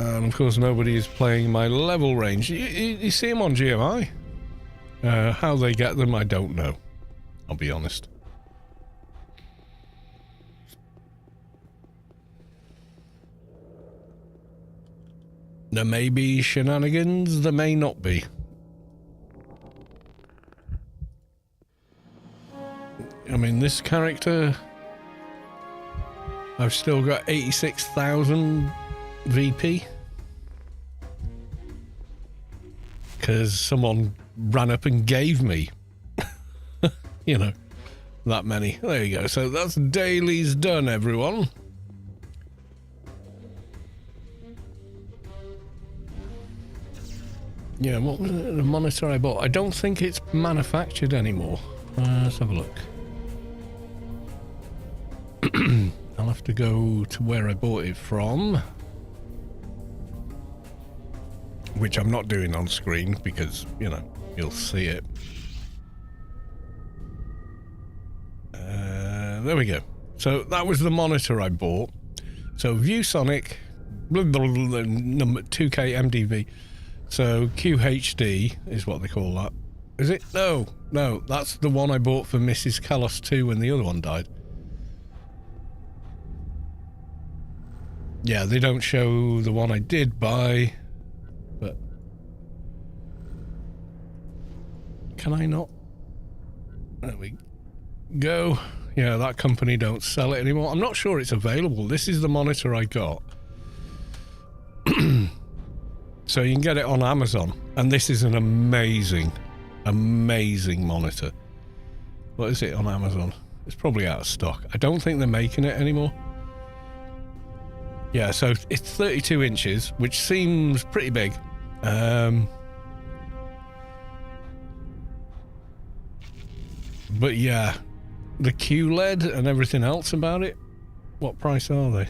And of course, nobody is playing my level range. You see them on GMI? How they get them, I don't know. I'll be honest. There may be shenanigans, there may not be. I mean, this character, I've still got 86,000 VP. Because someone ran up and gave me, you know, that many. There you go. So that's dailies done, everyone. Yeah, what was it? The monitor I bought? I don't think it's manufactured anymore. Let's have a look. I'll have to go to where I bought it from. Which I'm not doing on screen because, you know, you'll see it. There we go. So that was the monitor I bought. So ViewSonic, number 2K MDV. So QHD is what they call that. Is it? No, that's the one I bought for Mrs. Kalos 2 when the other one died. Yeah, they don't show the one I did buy, but can I not? There we go. Yeah, that company don't sell it anymore. I'm not sure it's available. This is the monitor I got. So you can get it on Amazon, and this is an amazing monitor. What is it on Amazon? It's probably out of stock. I don't think they're making it anymore. Yeah, so it's 32 inches, which seems pretty big. But yeah, the QLED and everything else about it, what price are they?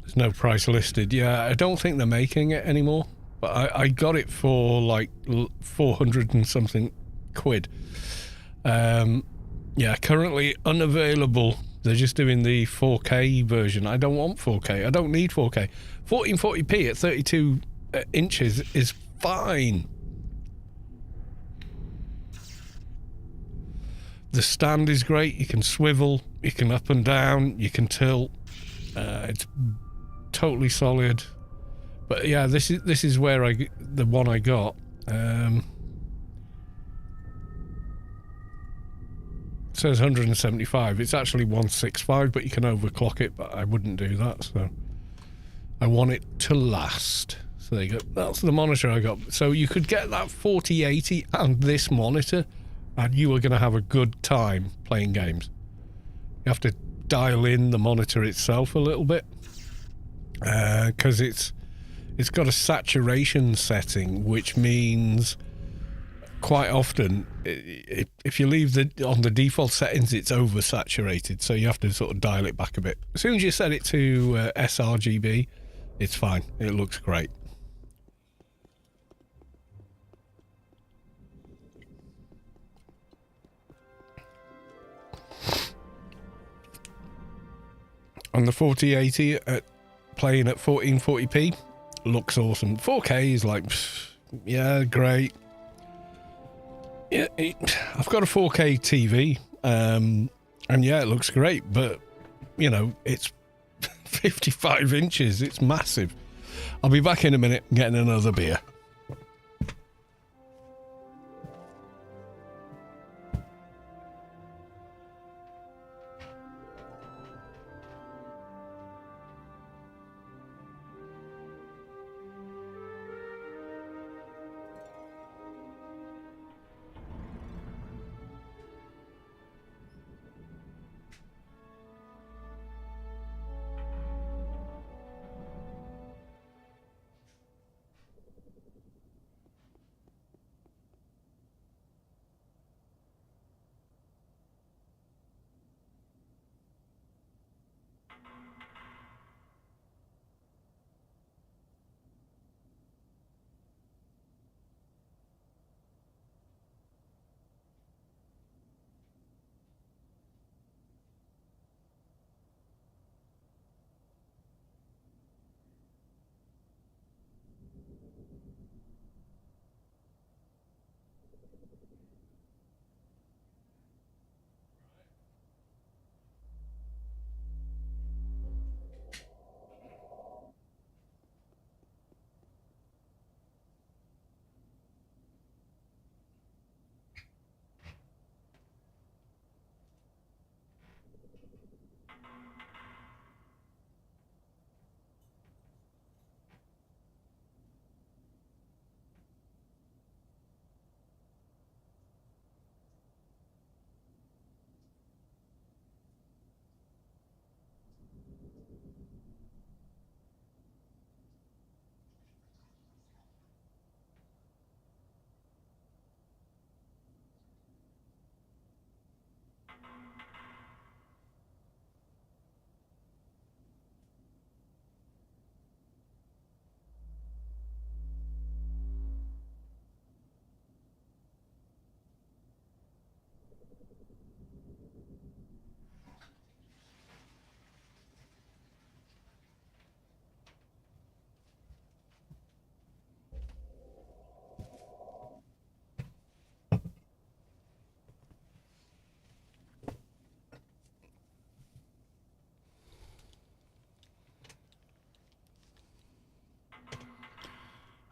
There's no price listed. Yeah, I don't think they're making it anymore. But I got it for like 400 and something quid. Yeah, currently unavailable. They're just doing the 4K version. I don't want 4K. I don't need 4K. 1440p at 32 inches is fine. The stand is great. You can swivel, you can up and down, you can tilt. It's totally solid. But yeah, this is where the one I got. It says 175. It's actually 165, but you can overclock it. But I wouldn't do that. So I want it to last. So there you go. That's the monitor I got. So you could get that 4080 and this monitor, and you are going to have a good time playing games. You have to dial in the monitor itself a little bit, because it's got a saturation setting, which means quite often if you leave on the default settings, it's oversaturated, so you have to sort of dial it back a bit. As soon as you set it to sRGB, it's fine. It looks great. On the 4080 playing at 1440p looks awesome. 4K is like, yeah, great. Yeah, I've got a 4K TV, and yeah, it looks great, but you know, it's 55 inches. It's massive. I'll be back in a minute getting another beer.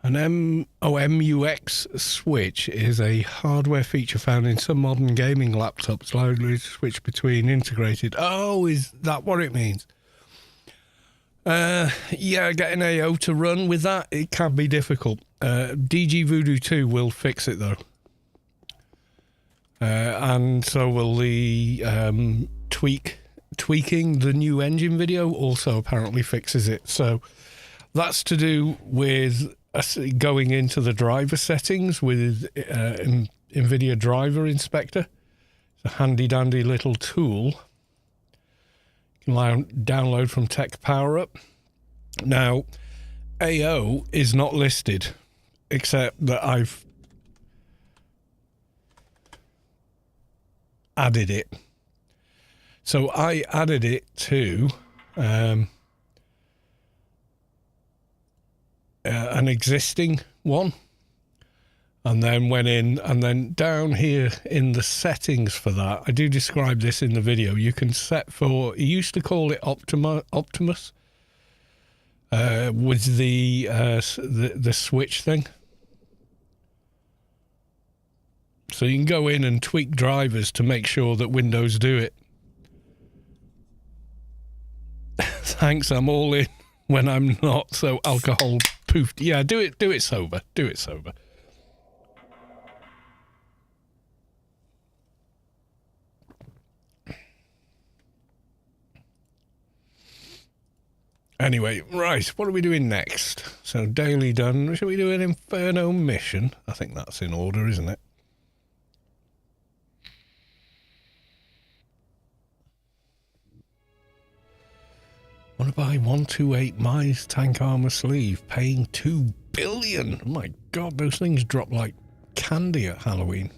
An MUX switch is a hardware feature found in some modern gaming laptops, allowing you to switch between integrated. Oh, is that what it means? Yeah, getting AO to run with that, it can be difficult. DG Voodoo 2 will fix it though. And so will the tweaking the new engine video also apparently fixes it. So that's to do with going into the driver settings with NVIDIA Driver Inspector. It's a handy dandy little tool. You can download from Tech Power Up. Now, AO is not listed, except that I've added it. So I added it to an existing one, and then went in, and then down here in the settings for that, I do describe this in the video. You can set for, he used to call it Optimus, with the switch thing. So you can go in and tweak drivers to make sure that Windows do it. Thanks, I'm all in when I'm not. So alcohol poofed. Yeah, do it sober. Do it sober. Anyway, right, what are we doing next? So daily done. Should we do an Inferno mission? I think that's in order, isn't it? Want to buy 128 Mize tank armor sleeve, paying 2 billion. Oh my god, those things drop like candy at Halloween.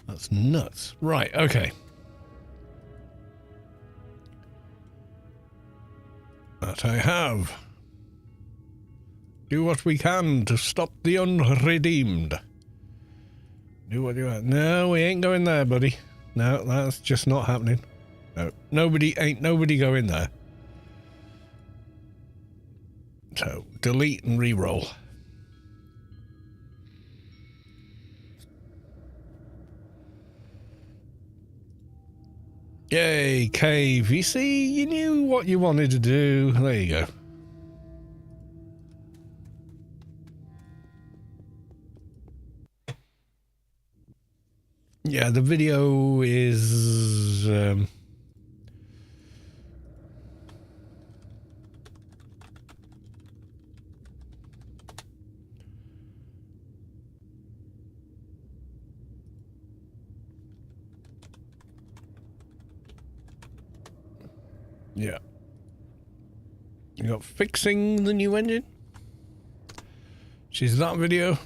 That's nuts. Right, okay. That I have. Do what we can to stop the unredeemed. Do what you want. No, we ain't going there, buddy. No, that's just not happening. No, ain't nobody going there. So, delete and re-roll. Yay, cave. You see, you knew what you wanted to do. There you go. Yeah, the video is... yeah. You got fixing the new engine, which is that video.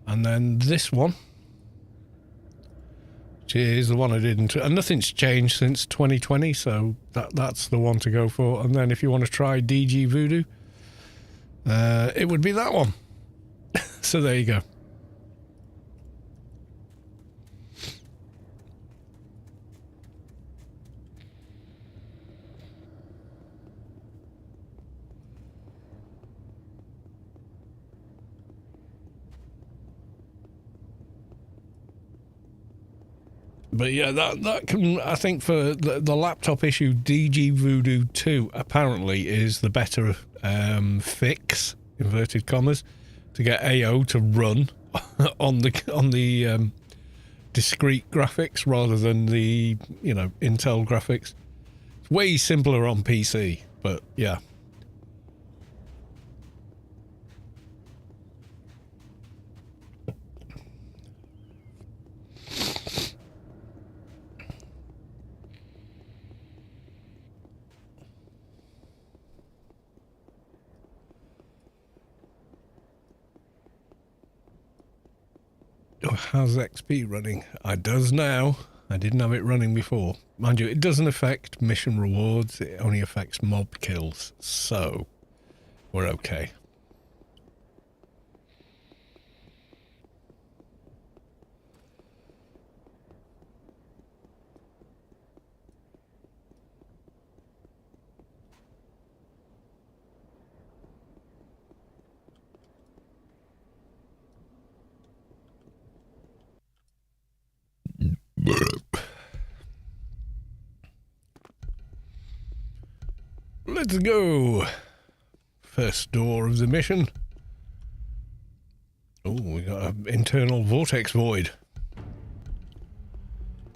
And then this one, which is the one I did, and nothing's changed since 2020, so that's the one to go for. And then if you want to try DG Voodoo, it would be that one. So there you go. But yeah, that can, I think for the laptop issue, DG Voodoo 2 apparently is the better fix, inverted commas, to get AO to run on the discrete graphics rather than the, you know, Intel graphics. It's way simpler on PC, but yeah. Oh, how's XP running? It does now. I didn't have it running before. Mind you, it doesn't affect mission rewards. It only affects mob kills. So, we're okay. Let's go. First door of the mission. Oh, we got an internal vortex void.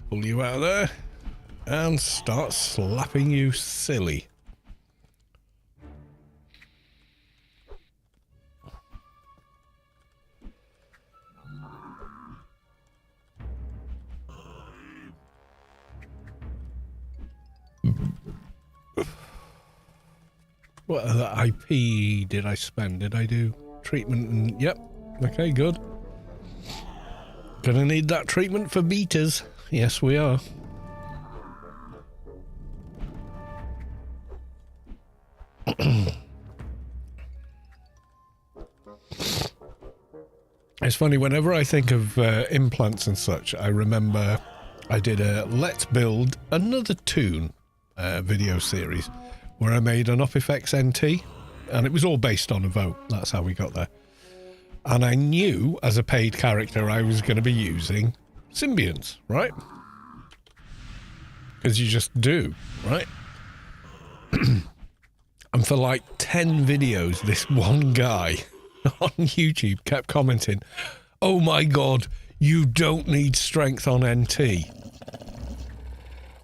Pull you out of there and start slapping you silly. What other IP did I spend? Did I do treatment and... Yep. Okay, good. Gonna need that treatment for beaters. Yes, we are. It's funny, whenever I think of implants and such, I remember I did a Let's Build Another Tune video series where I made an OpEffects NT, and it was all based on a vote. That's how we got there. And I knew as a paid character I was going to be using symbionts, right? Because you just do, right? And for like 10 videos, this one guy on YouTube kept commenting, "Oh my god, you don't need strength on NT."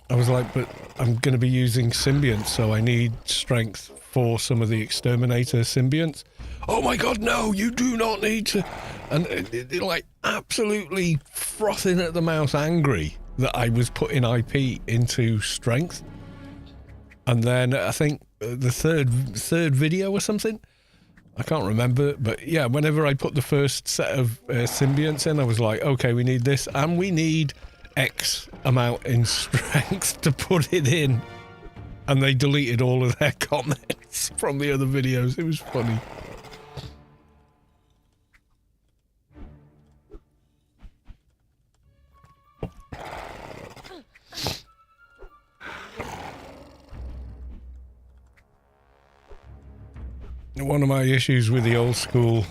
I was like, but I'm going to be using symbionts, so I need strength for some of the exterminator symbionts. "Oh my god, no, you do not need to." And it like absolutely frothing at the mouth, angry that I was putting IP into strength. And then I think the third video or something, I can't remember, but yeah, whenever I put the first set of symbionts in, I was like, okay, we need this, and we need X amount in strength to put it in. And they deleted all of their comments from the other videos. It was funny. One of my issues with the old school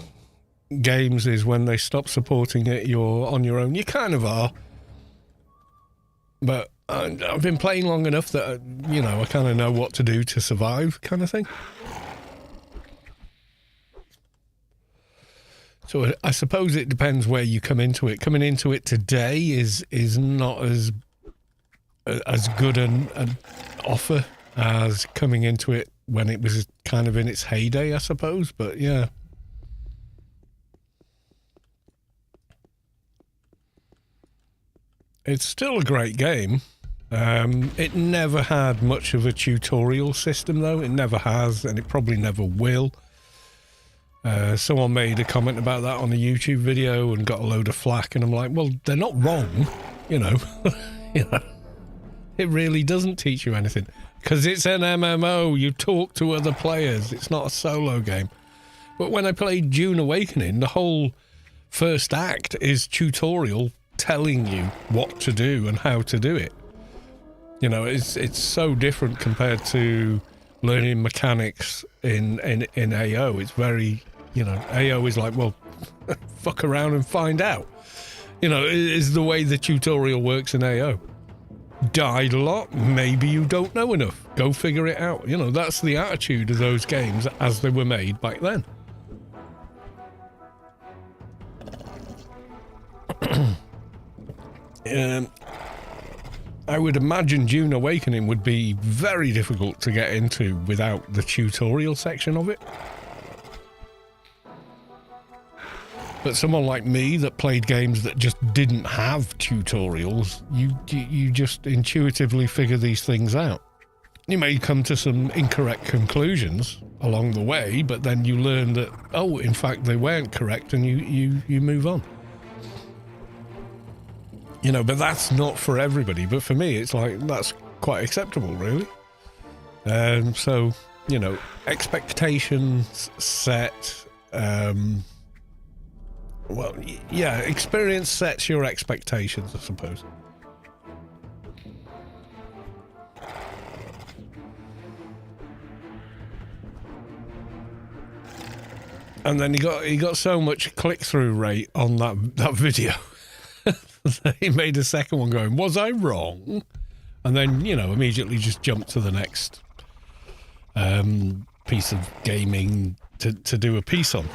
games is when they stop supporting it, you're on your own. You kind of are. But I've been playing long enough that, you know, I kind of know what to do to survive, kind of thing. So I suppose it depends where you come into it. Coming into it today is not as good an offer as coming into it when it was kind of in its heyday, I suppose. But yeah. It's still a great game. It never had much of a tutorial system, though. It never has, and it probably never will. Someone made a comment about that on a YouTube video and got a load of flack, and I'm like, well, they're not wrong, you know. You know, it really doesn't teach you anything, because it's an MMO. You talk to other players. It's not a solo game. But when I played Dune Awakening, the whole first act is tutorial telling you what to do and how to do it. You know, it's so different compared to learning mechanics in AO. It's very, you know, AO is like, well, fuck around and find out. You know, it is the way the tutorial works in AO. Died a lot, maybe you don't know enough. Go figure it out. You know, that's the attitude of those games as they were made back then. I would imagine Dune Awakening would be very difficult to get into without the tutorial section of it. But someone like me that played games that just didn't have tutorials, you just intuitively figure these things out. You may come to some incorrect conclusions along the way, but then you learn that, oh, in fact, they weren't correct, and you move on. You know, but that's not for everybody. But for me, it's like, that's quite acceptable, really. So, you know, expectations set. Well, yeah, experience sets your expectations, I suppose. And then he got so much click-through rate on that video. He made a second one going, was I wrong? And then, you know, immediately just jumped to the next piece of gaming to do a piece on.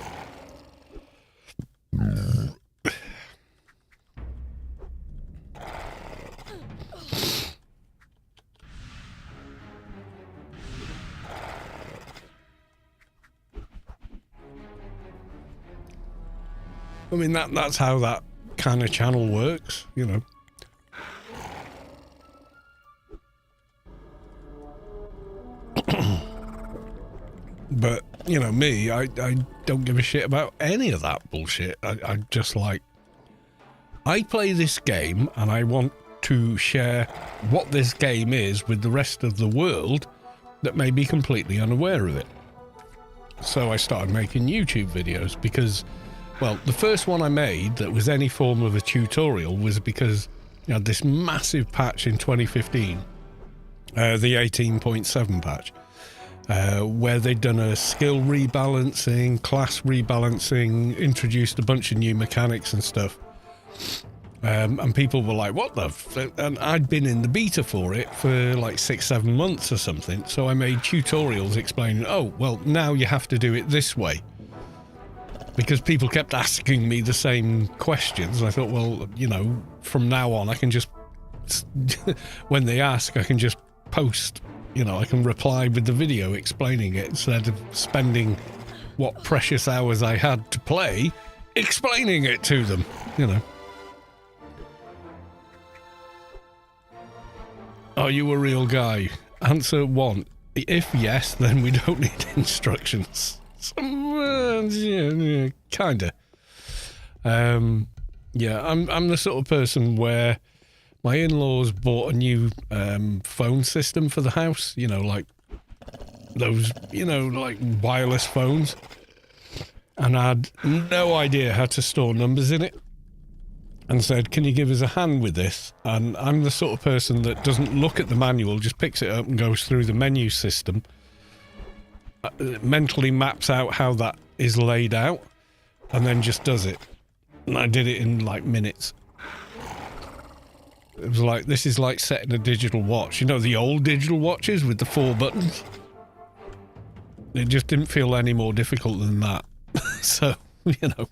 I mean, that's how that kind of channel works, you know. But, you know, me, I don't give a shit about any of that bullshit. I just like I play this game and I want to share what this game is with the rest of the world that may be completely unaware of it. So I started making YouTube videos because, well, the first one I made that was any form of a tutorial was because you had this massive patch in 2015, the 18.7 patch, where they'd done a skill rebalancing, class rebalancing, introduced a bunch of new mechanics and stuff. And people were like, what the f-? And I'd been in the beta for it for like 6-7 months or something. So I made tutorials explaining, oh, well, now you have to do it this way. Because people kept asking me the same questions. I thought, well, you know, from now on, I can just, when they ask, I can just post, you know, I can reply with the video explaining it instead of spending what precious hours I had to play explaining it to them, you know. Are you a real guy? Answer 1. If yes, then we don't need instructions. Yeah, kinda. Yeah, I'm the sort of person where my in-laws bought a new phone system for the house. You know, like those, you know, like wireless phones. And I had no idea how to store numbers in it. And said, can you give us a hand with this? And I'm the sort of person that doesn't look at the manual, just picks it up and goes through the menu system, mentally maps out how that is laid out, and then just does it. And I did it in like minutes. It was like, this is like setting a digital watch. You know, the old digital watches with the 4 buttons? It just didn't feel any more difficult than that. So, you know.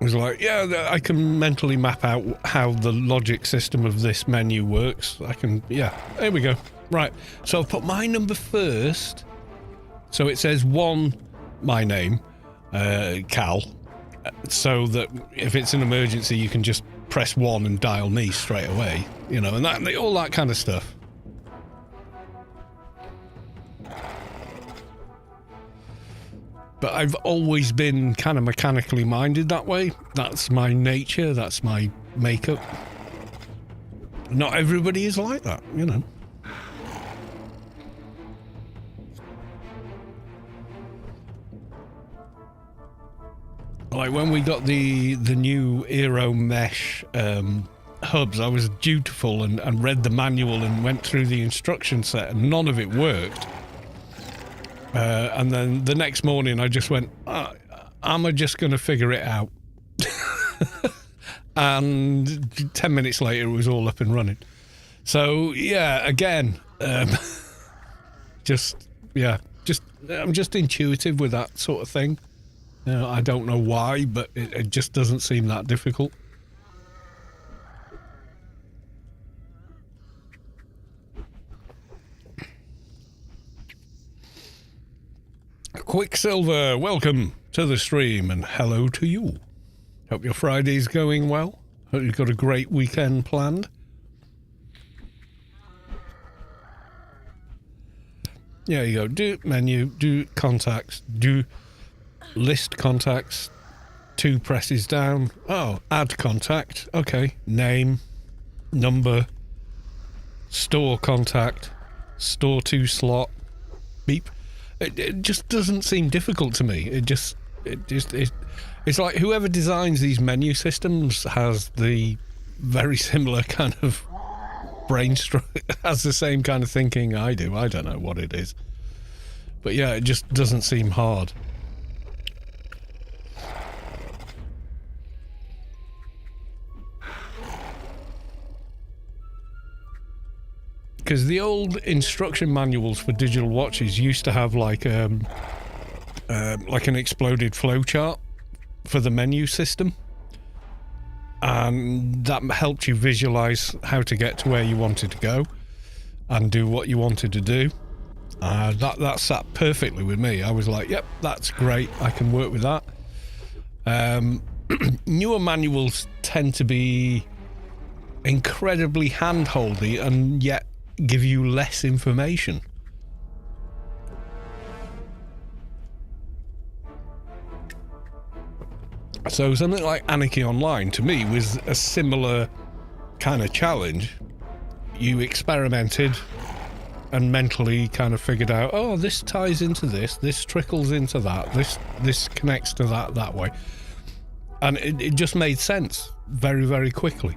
It was like, yeah, I can mentally map out how the logic system of this menu works. I can, yeah, there we go. Right, so I've put my number first. So it says 1, my name, Cal, so that if it's an emergency, you can just press 1 and dial me straight away, you know, and that, all that kind of stuff. But I've always been kind of mechanically minded that way. That's my nature. That's my makeup. Not everybody is like that, you know. Like when we got the new Aero Mesh hubs, I was dutiful and read the manual and went through the instruction set, and none of it worked. And then the next morning I just went, I'm just going to figure it out. And 10 minutes later it was all up and running. So yeah, again, I'm just intuitive with that sort of thing. You know, I don't know why, but it just doesn't seem that difficult. Quicksilver, welcome to the stream and hello to you. Hope your Friday's going well. Hope you've got a great weekend planned. Yeah, you go. Do menu, do contacts, do list contacts, 2 presses down. Oh, add contact. Okay, name, number, store contact, store to slot, beep. It just doesn't seem difficult to me. It's like whoever designs these menu systems has the very similar kind of brain has the same kind of thinking I do. I don't know what it is. But yeah, it just doesn't seem hard. Because the old instruction manuals for digital watches used to have like an exploded flowchart for the menu system, and that helped you visualize how to get to where you wanted to go and do what you wanted to do. That sat perfectly with me. I was like, yep, that's great, I can work with that. Newer manuals tend to be incredibly hand-holdy and yet give you less information. So something like Anarchy Online, to me, was a similar kind of challenge. You experimented and mentally kind of figured out, oh, this ties into this trickles into that, this connects to that way. And it just made sense very, very quickly.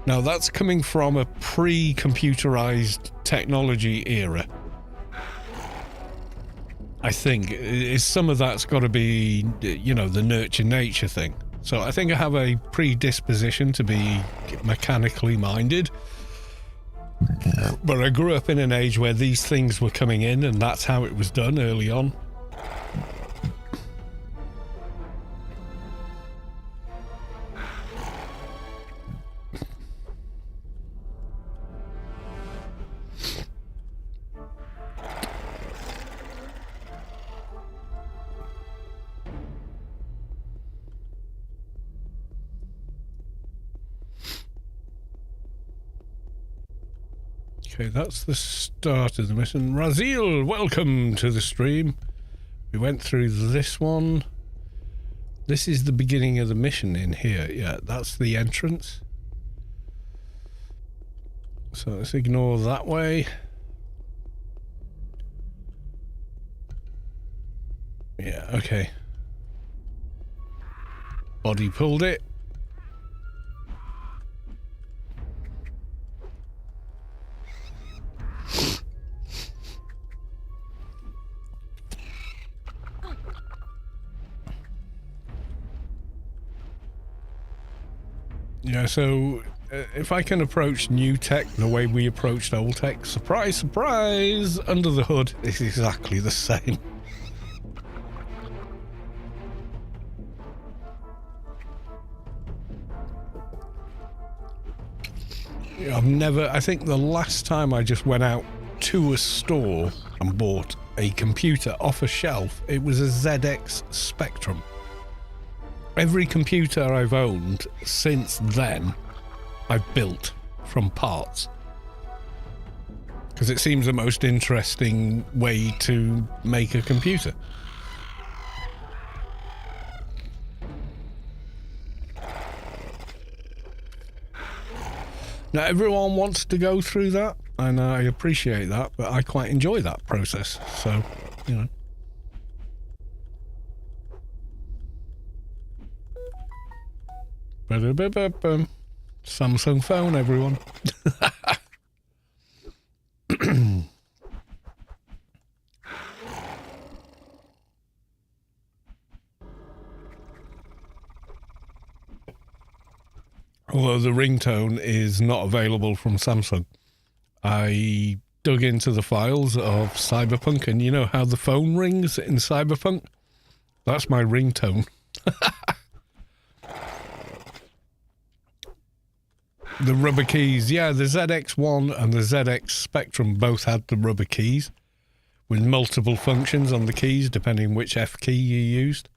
Now, that's coming from a pre-computerized technology era. I think some of that's got to be, you know, the nurture nature thing. So I think I have a predisposition to be mechanically minded. But I grew up in an age where these things were coming in, and that's how it was done early on. Okay, that's the start of the mission. Razil, welcome to the stream. We went through this one. This is the beginning of the mission in here. Yeah, that's the entrance. So let's ignore that way. Yeah, okay. Body pulled it. Yeah, so if I can approach new tech the way we approached old tech, surprise, surprise, under the hood is exactly the same. I think the last time I just went out to a store and bought a computer off a shelf, it was a ZX Spectrum. Every computer I've owned since then, I've built from parts. Because it seems the most interesting way to make a computer. Now, everyone wants to go through that, and I appreciate that, but I quite enjoy that process, so, you know. Samsung phone, everyone. Although the ringtone is not available from Samsung. I dug into the files of Cyberpunk, and you know how the phone rings in Cyberpunk? That's my ringtone. The rubber keys, yeah, the ZX1 and the ZX Spectrum both had the rubber keys with multiple functions on the keys depending which F key you used.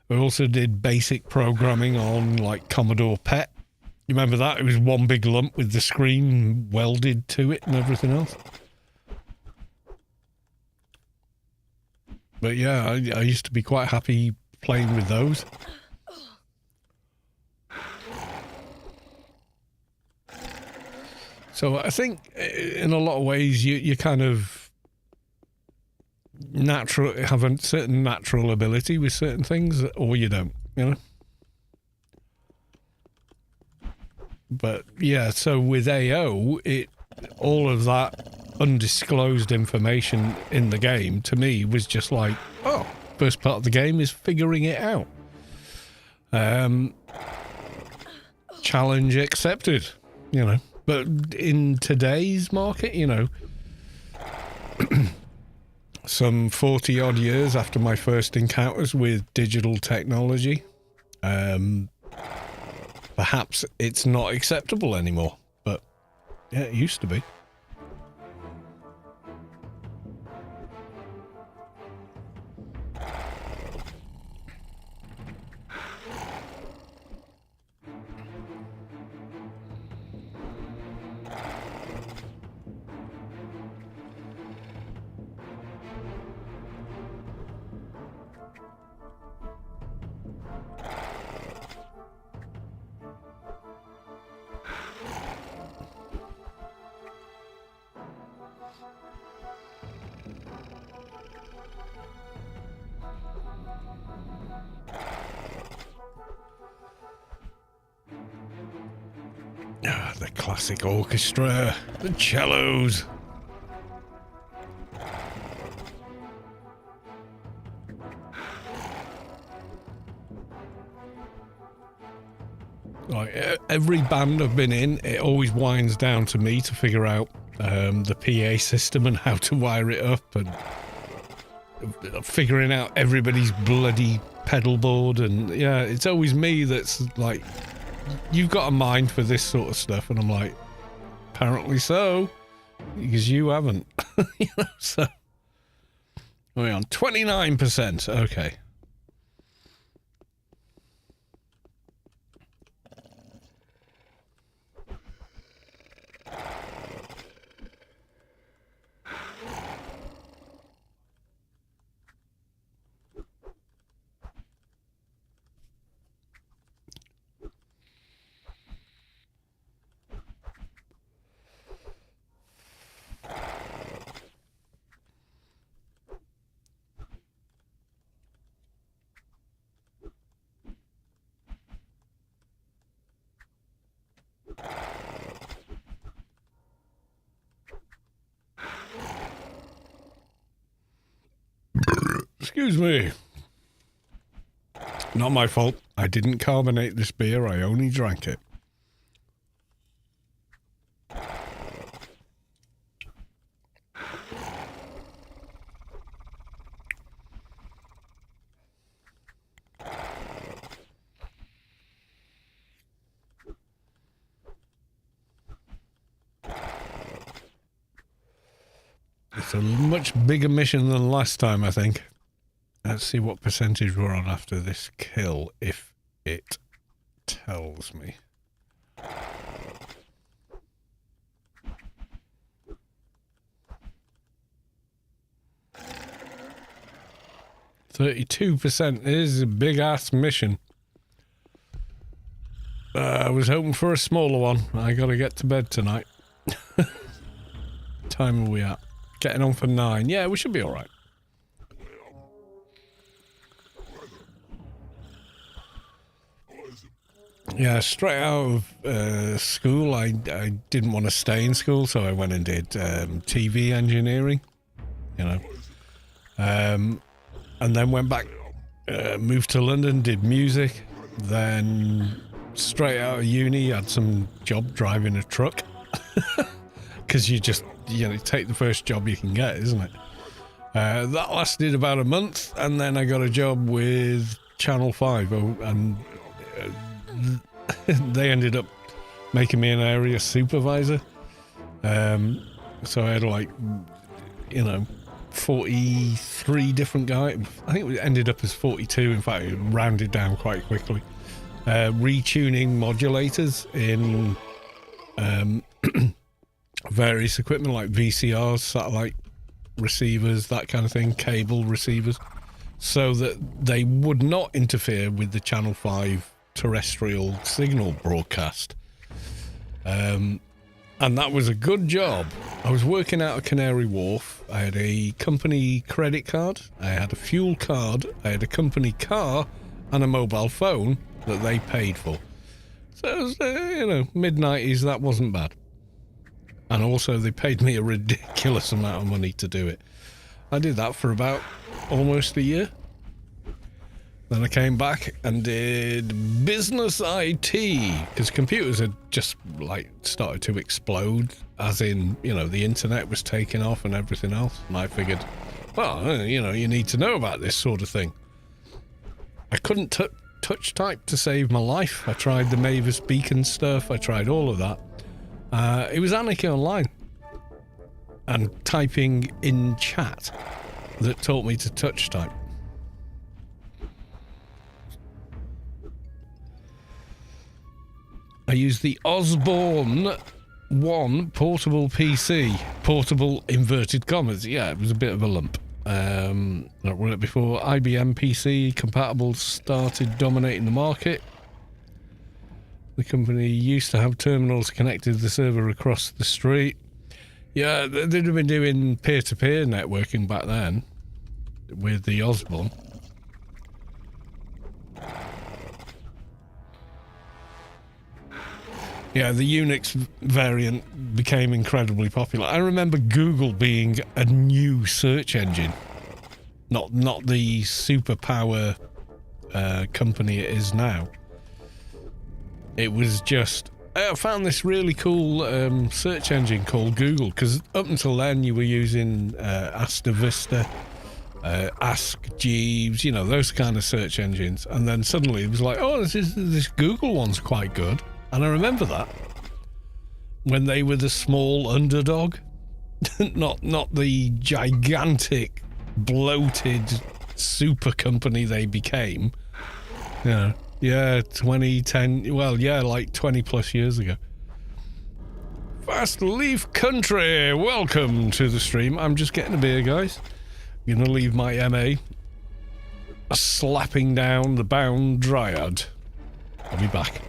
We also did basic programming on like Commodore PET. You remember that? It was one big lump with the screen welded to it and everything else. But yeah, I used to be quite happy playing with those. So I think in a lot of ways you kind of have a certain natural ability with certain things, or you don't, you know. But yeah, so with AO, all of that undisclosed information in the game to me was just like, oh, first part of the game is figuring it out. Challenge accepted, you know. But in today's market, you know, some 40 odd years after my first encounters with digital technology, perhaps it's not acceptable anymore, but yeah, it used to be. Ah, the classic orchestra, the cellos. Like every band I've been in, it always winds down to me to figure out the PA system and how to wire it up, and figuring out everybody's bloody pedal board. And yeah, it's always me that's like, you've got a mind for this sort of stuff, and I'm like, apparently so, because you haven't. You know, so we're on 29%. Okay. Excuse me. Not my fault. I didn't carbonate this beer. I only drank it. It's a much bigger mission than last time, I think. Let's see what percentage we're on after this kill, if it tells me. 32% is a big-ass mission. I was hoping for a smaller one. I gotta get to bed tonight. Time are we at? Getting on for 9. Yeah, we should be alright. Yeah, straight out of school, I didn't want to stay in school, so I went and did TV engineering, you know. And then went back, moved to London, did music. Then straight out of uni, had some job driving a truck. Because you just, you know, take the first job you can get, isn't it? That lasted about a month, and then I got a job with Channel 5, and they ended up making me an area supervisor. So I had, like, you know, 43 different guys. I think it ended up as 42. In fact, it rounded down quite quickly. Retuning modulators in various equipment like VCRs, satellite receivers, that kind of thing, cable receivers, so that they would not interfere with the Channel 5 terrestrial signal broadcast. And that was a good job. I was working out of Canary Wharf. I had a company credit card, I had a fuel card, I had a company car, and a mobile phone that they paid for. So it was, you know, mid-90s, that wasn't bad. And also they paid me a ridiculous amount of money to do it. I did that for about almost a year. Then I came back and did business IT, because computers had just, like, started to explode, as in, you know, the internet was taking off and everything else. And I figured, well, you know, you need to know about this sort of thing. I couldn't touch type to save my life. I tried the Mavis Beacon stuff. I tried all of that. It was Anarchy Online and typing in chat that taught me to touch type. I used the Osborne 1 portable PC. Portable inverted commas. Yeah, it was a bit of a lump. Before IBM PC compatible started dominating the market. The company used to have terminals connected to the server across the street. Yeah, they'd have been doing peer-to-peer networking back then with the Osborne. Yeah, the Unix variant became incredibly popular. I remember Google being a new search engine. Not the superpower company it is now. It was just... I found this really cool search engine called Google, because up until then you were using Asta Vista, Ask Jeeves, you know, those kind of search engines. And then suddenly it was like, oh, this Google one's quite good. And I remember that when they were the small underdog, not the gigantic, bloated super company they became. Yeah, 2010. Well, yeah, like 20 plus years ago. Fast Leaf Country, welcome to the stream. I'm just getting a beer, guys. I'm gonna leave my MA slapping down the Bound Dryad. I'll be back.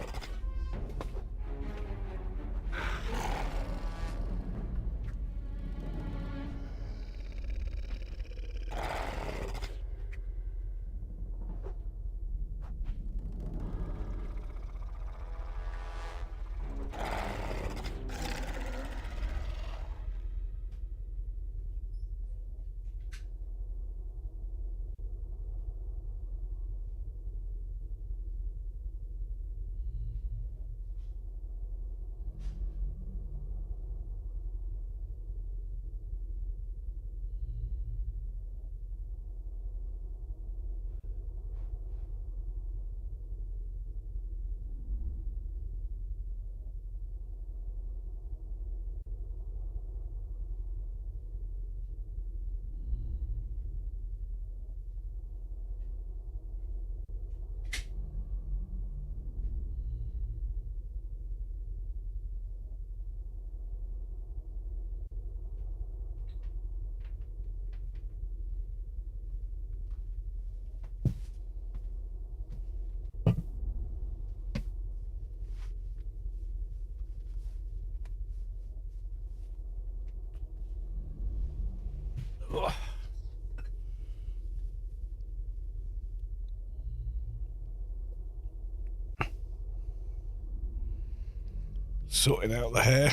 Sorting out the hair.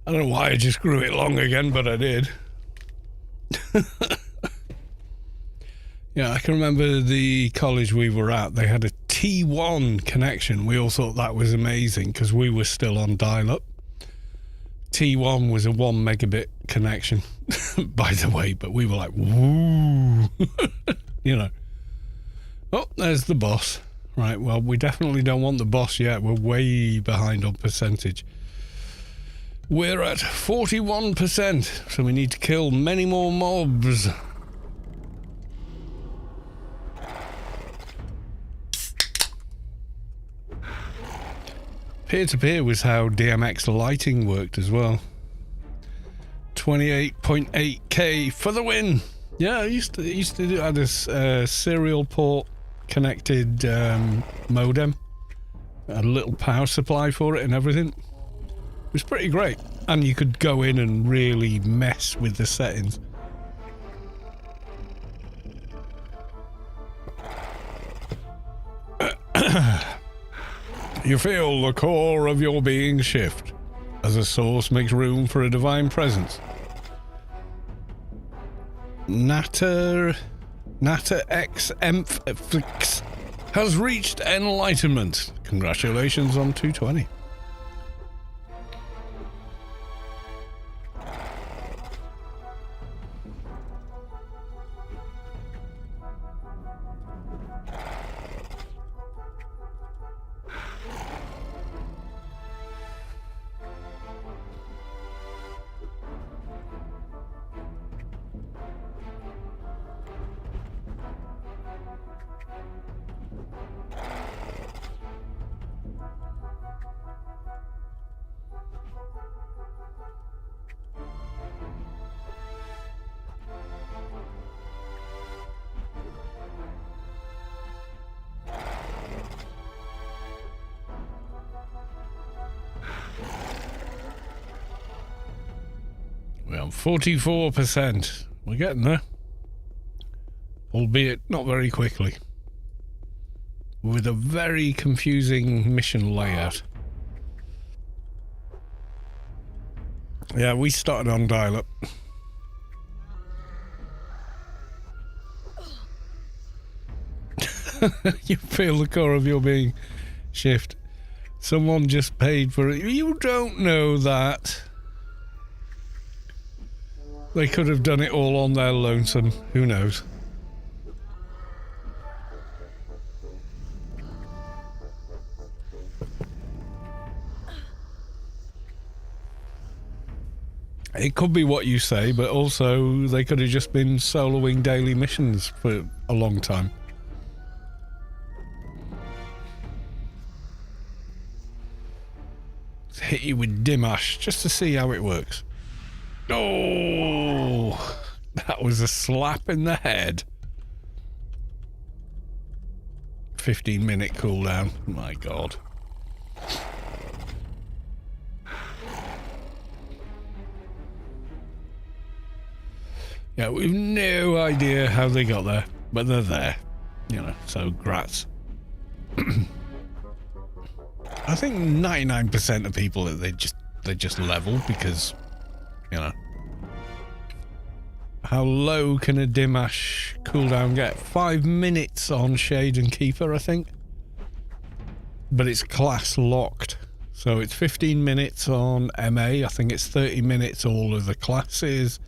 I don't know why I just grew it long again, but I did. Yeah, I can remember the college we were at, they had a T1 connection. We all thought that was amazing because we were still on dial-up. T1 was a 1 megabit connection, by the way, but we were like, woo, you know. Oh, there's the boss. Right, well, we definitely don't want the boss yet. We're way behind on percentage. We're at 41%, so we need to kill many more mobs. Peer-to-peer was how DMX lighting worked as well. 28.8k for the win. Yeah, I used to do had a serial port connected modem, a little power supply for it and everything. It was pretty great, and you could go in and really mess with the settings. You feel the core of your being shift as a source makes room for a divine presence. Natter X Emphix has reached enlightenment. Congratulations on 220. We're on 44%. We're getting there. Albeit not very quickly. with a very confusing mission layout. Yeah, we started on dial-up. You feel the core of your being shift. Someone just paid for it. You don't know that. They could have done it all on their lonesome. Who knows? It could be what you say, but also they could have just been soloing daily missions for a long time. Let's hit you with Dimash just to see how it works. Oh, that was a slap in the head. 15-minute cooldown. My God. Yeah, we've no idea how they got there, but they're there, you know, so grats. I think 99% of people, they just level because, you know. How low can a Dimash cooldown get? 5 minutes on Shade and Keeper, I think. But it's class locked. So it's 15 minutes on MA, I think it's 30 minutes all of the classes.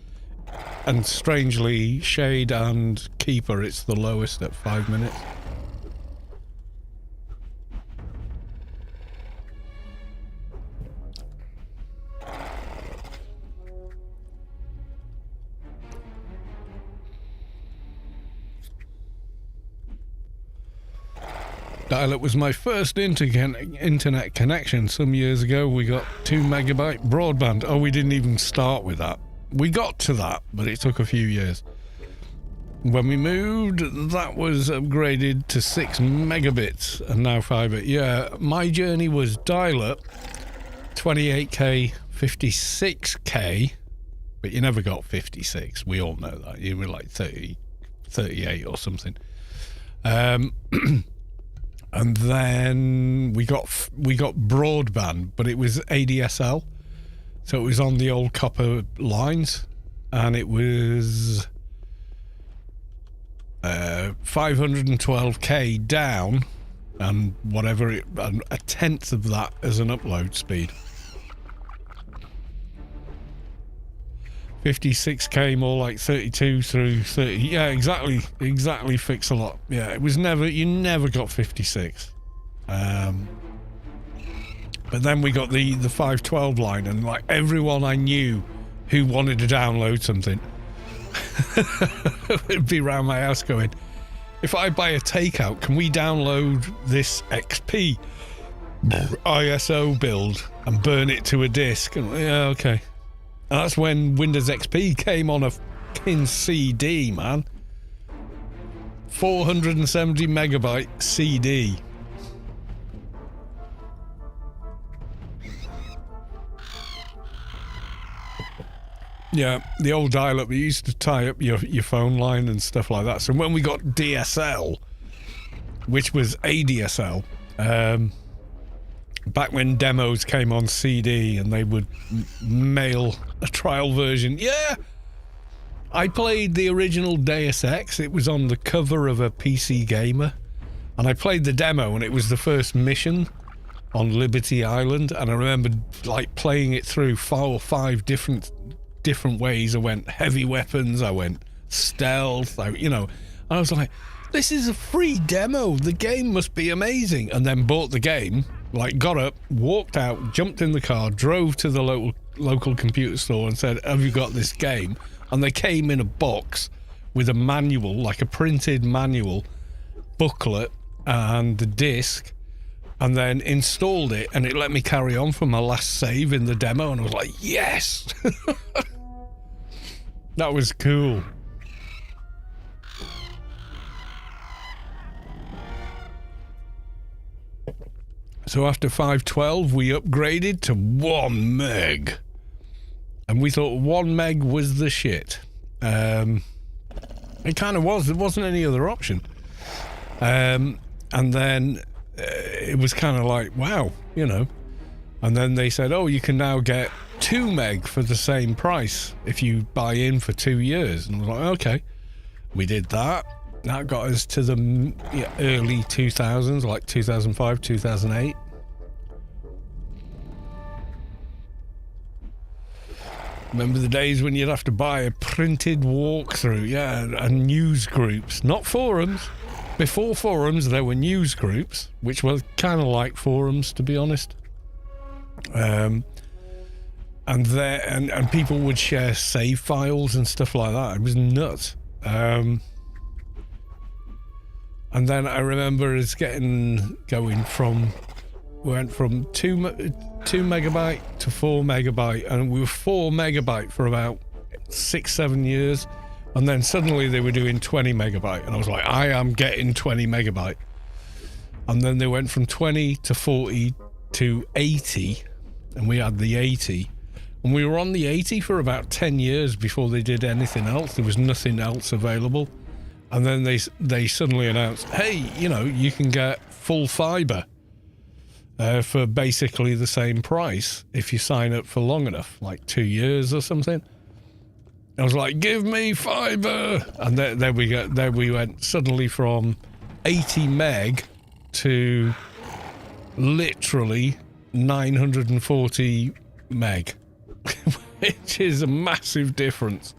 And strangely, Shade and Keeper, it's the lowest at 5 minutes. Dial-up was my first internet connection some years ago. We got 2 megabyte broadband. Oh, we didn't even start with that. We got to that, but it took a few years. When we moved, that was upgraded to 6 megabits and now fiber. Yeah, my journey was dial-up, 28k, 56k, but you never got 56. We all know that. You were like 30, 38 or something. And then we got broadband, but it was ADSL. So it was on the old copper lines, and it was 512k down, and whatever a tenth of that as an upload speed. 56k more like 32 through 30. Yeah, exactly fix a lot. Yeah, it was you never got 56. But then we got the 512 line, and like everyone I knew who wanted to download something would be around my house going, if I buy a takeout, can we download this XP ISO build and burn it to a disk? And yeah, okay. And that's when Windows XP came on a fucking CD, man. 470 megabyte CD. Yeah, the old dial-up, you used to tie up your phone line and stuff like that. So when we got DSL, which was ADSL, back when demos came on CD and they would mail a trial version. Yeah, I played the original Deus Ex. It was on the cover of a PC Gamer. And I played the demo, and it was the first mission on Liberty Island. And I remember like playing it through 4 or 5 different ways. I went heavy weapons, I went stealth, you know. I was like, this is a free demo, the game must be amazing. And then bought the game, like got up, walked out, jumped in the car, drove to the local computer store and said, have you got this game? And they came in a box with a manual, like a printed manual booklet and the disc, and then installed it, and it let me carry on from my last save in the demo, and I was like, yes. That was cool. So after 512, we upgraded to 1 meg. And we thought 1 meg was the shit. It kind of was. There wasn't any other option. And then it was kind of like, wow, you know. And then they said, oh, you can now get 2 meg for the same price if you buy in for 2 years. And I was like, okay. We did that. That got us to the early 2000s, like 2005, 2008. Remember the days when you'd have to buy a printed walkthrough, yeah, and news groups, not forums. Before forums, there were news groups, which were kind of like forums, to be honest. And people would share save files and stuff like that. It was nuts. And then I remember us went from 2 megabyte to 4 megabyte, and we were 4 megabyte for about 6-7 years, and then suddenly they were doing 20 megabyte, and I was like, I am getting 20 megabyte. And then they went from 20 to 40 to 80, and we had the 80, and we were on the 80 for about 10 years before they did anything else. There was nothing else available. And then they suddenly announced, hey, you know, you can get full fiber for basically the same price if you sign up for long enough, like 2 years or something. I was like, give me fiber. And there we went suddenly from 80 meg to literally 940 meg, which is a massive difference.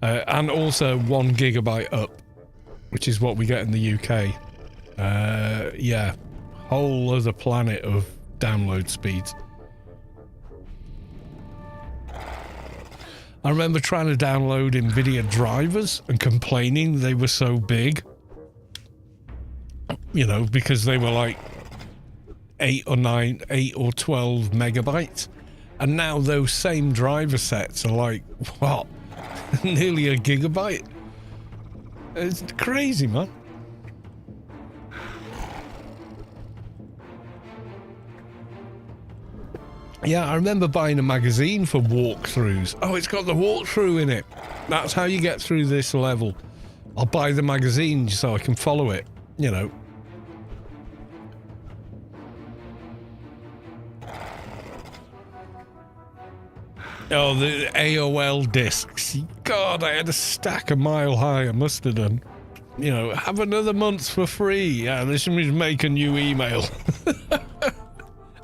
And also 1 gigabyte up, which is what we get in the UK. Yeah, whole other planet of download speeds. I remember trying to download NVIDIA drivers and complaining they were so big. You know, because they were like 8 or 12 megabytes. And now those same driver sets are like, what? Nearly a gigabyte? It's crazy, man. Yeah, I remember buying a magazine for walkthroughs. Oh, it's got the walkthrough in it. That's how you get through this level. I'll buy the magazine so I can follow it, you know. Oh, the AOL discs. God, I had a stack a mile high. I must have done. You know, have another month for free. Yeah, this means make a new email.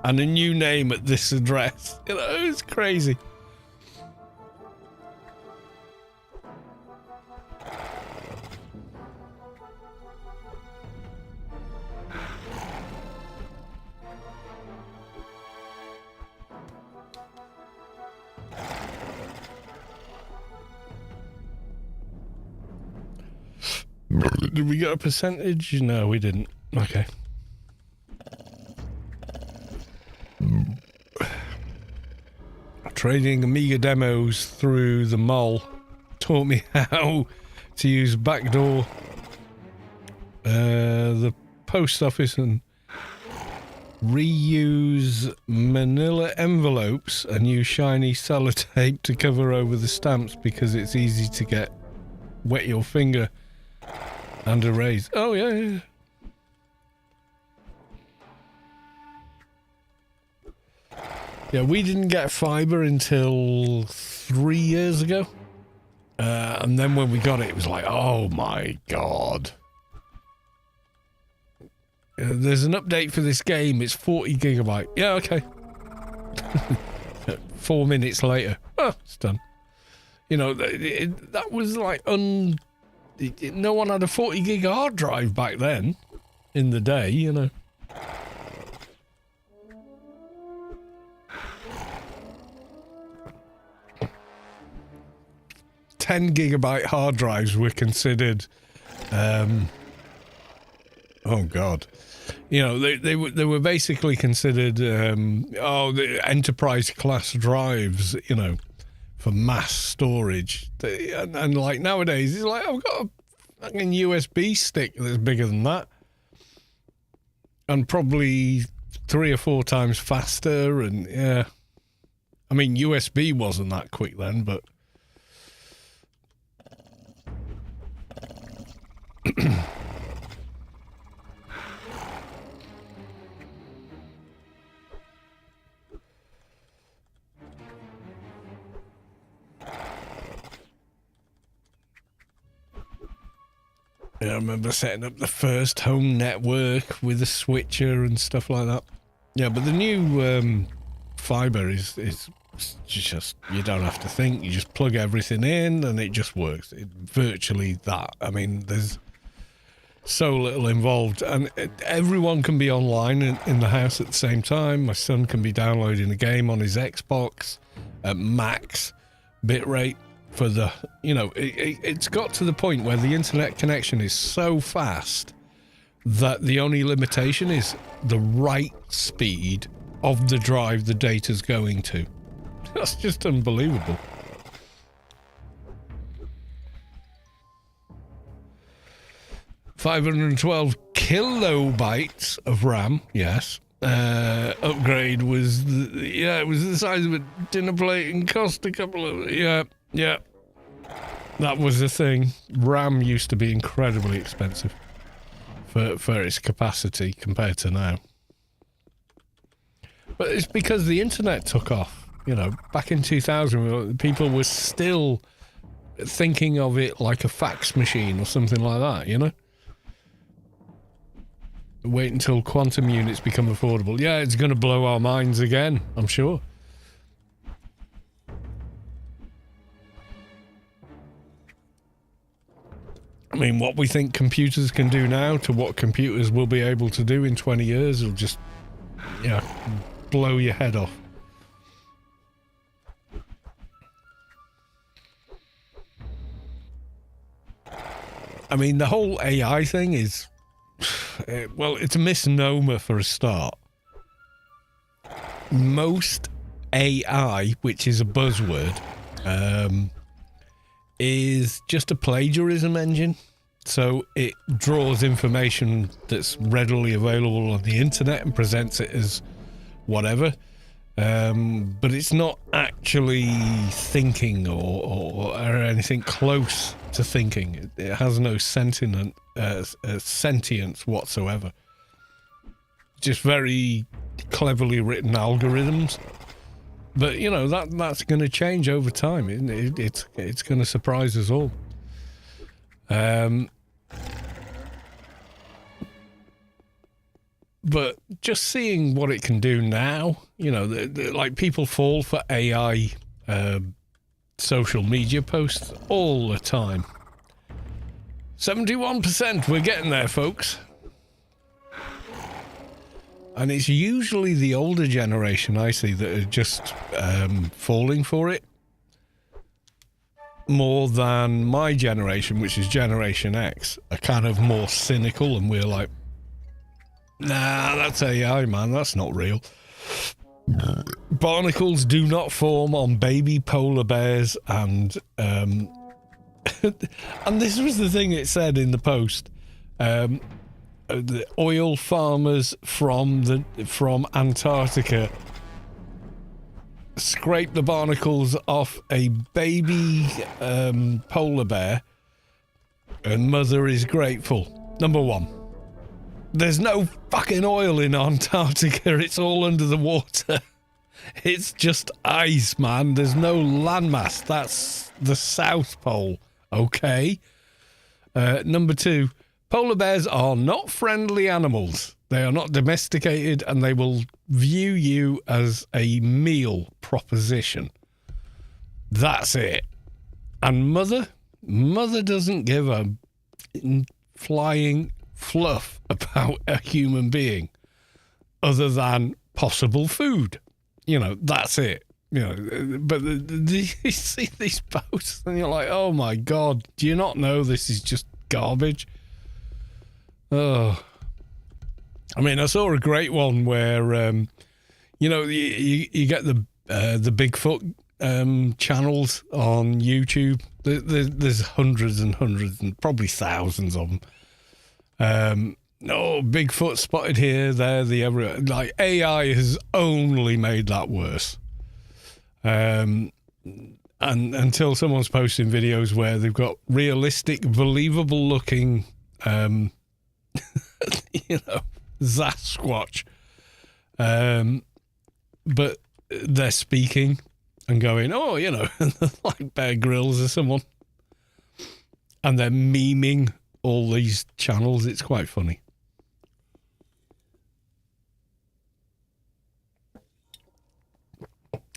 And a new name at this address. You know, it's crazy. Did we get a percentage? No, we didn't. Okay. Trading Amiga demos through the mall taught me how to use backdoor, the post office, and reuse manila envelopes and use shiny sellotape to cover over the stamps because it's easy to get wet your finger and erase. Oh yeah. Yeah, we didn't get fiber until 3 years ago. And then when we got it, it was like, oh my God. There's an update for this game. It's 40 gigabyte. Yeah, okay. 4 minutes later. Oh, it's done. You know, that was like no one had a 40 gig hard drive back then in the day, you know. 10 gigabyte hard drives were considered, oh God, you know, they were basically considered, the enterprise class drives, you know, for mass storage. And like nowadays, it's like, I've got a fucking USB stick that's bigger than that. And probably 3 or 4 times faster. And yeah, I mean, USB wasn't that quick then, but I remember setting up the first home network with a switcher and stuff like that. Yeah, but the new fiber is just, you don't have to think. You just plug everything in and it just works. Virtually that. I mean, there's so little involved, and everyone can be online in the house at the same time. My son can be downloading the game on his Xbox at max bitrate for the, it's got to the point where the internet connection is so fast that the only limitation is the right speed of the drive the data's going to. That's just unbelievable. $512 kilobytes of RAM, yes. Upgrade was, it was the size of a dinner plate and cost a couple of, yeah. That was the thing. RAM used to be incredibly expensive for its capacity compared to now. But it's because the internet took off. Back in 2000, people were still thinking of it like a fax machine or something like that, Wait until quantum units become affordable. Yeah, it's going to blow our minds again, I'm sure. I mean, what we think computers can do now to what computers will be able to do in 20 years will just, blow your head off. I mean, the whole AI thing is, well, it's a misnomer for a start. Most AI, which is a buzzword, is just a plagiarism engine. So it draws information that's readily available on the internet and presents it as whatever. But it's not actually thinking or anything close to thinking. It has no sentience whatsoever. Just very cleverly written algorithms. But that's going to change over time, isn't it? It's going to surprise us all. But just seeing what it can do now, like people fall for AI social media posts all the time. 71%, we're getting there, folks. And it's usually the older generation I see that are just falling for it. More than my generation, which is Generation X, are kind of more cynical, and we're like, nah, that's AI, man, that's not real. Barnacles do not form on baby polar bears, and and this was the thing it said in the post. The oil farmers from Antarctica scrape the barnacles off a baby polar bear, and mother is grateful. Number one, there's no fucking oil in Antarctica. It's all under the water. It's just ice, man. There's no landmass. That's the South Pole, okay? Number two, polar bears are not friendly animals. They are not domesticated, and they will view you as a meal proposition. That's it. And mother doesn't give a flying fluff about a human being other than possible food. That's it. But you see these posts and you're like, oh my God, do you not know this is just garbage? Oh, I mean, I saw a great one where, you get the Bigfoot channels on YouTube. There's hundreds and hundreds and probably thousands of them. Bigfoot spotted here, there, the everywhere. Like, AI has only made that worse. And until someone's posting videos where they've got realistic, believable looking, Sasquatch, but they're speaking and going, like Bear Grylls or someone, and they're memeing all these channels. It's quite funny.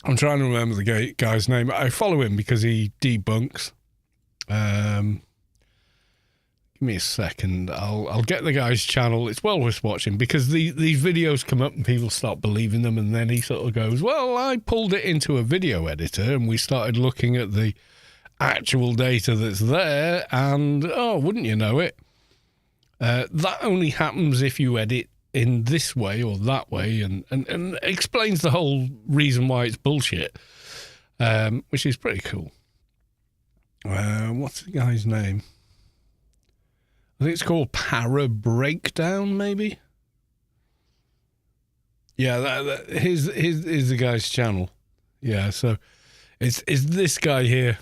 I'm trying to remember the guy's name. I follow him because he debunks. Give me a second. I'll get the guy's channel. It's well worth watching because these videos come up and people start believing them, and then he sort of goes, well, I pulled it into a video editor and we started looking at the actual data that's there, and oh, wouldn't you know it, that only happens if you edit in this way or that way, and explains the whole reason why it's bullshit, which is pretty cool. What's the guy's name? I think it's called Para Breakdown, maybe? Yeah, here's the guy's channel. Yeah, so it's this guy here.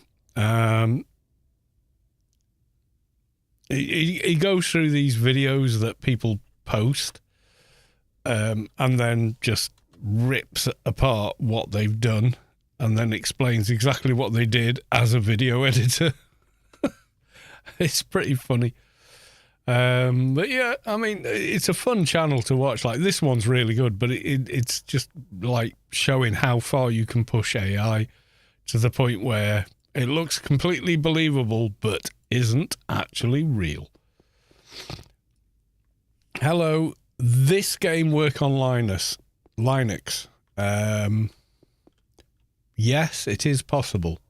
He goes through these videos that people post, and then just rips apart what they've done, and then explains exactly what they did as a video editor. It's pretty funny. But yeah, I mean, it's a fun channel to watch. Like, this one's really good, but it's just like showing how far you can push AI to the point where it looks completely believable, but isn't actually real. Hello, this game work on Linux? Yes, it is possible,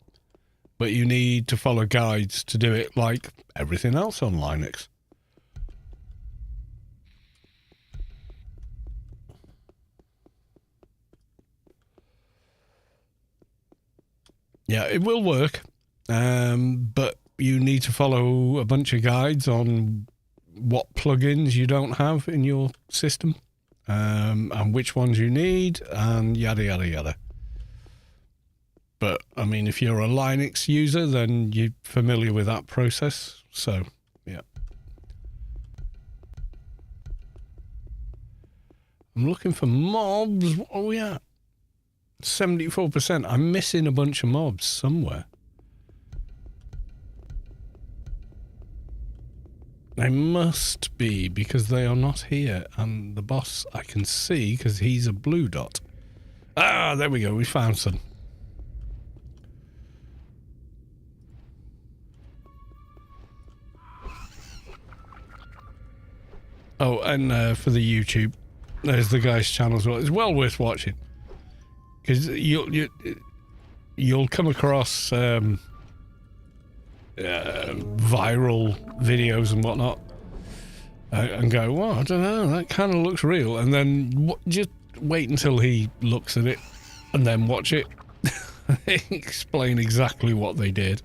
but you need to follow guides to do it, like everything else on Linux. Yeah, it will work, but you need to follow a bunch of guides on what plugins you don't have in your system, and which ones you need, and yada, yada, yada. But, I mean, if you're a Linux user, then you're familiar with that process, so, yeah. I'm looking for mobs. What are we at? 74%. I'm missing a bunch of mobs somewhere. They must be, because they are not here. And the boss I can see because he's a blue dot. Ah, there we go. We found some. Oh, and for the YouTube, there's the guy's channel as well. It's well worth watching. Because you'll come across viral videos and whatnot, and go, well, I don't know, that kind of looks real. And then just wait until he looks at it, and then watch it. Explain exactly what they did.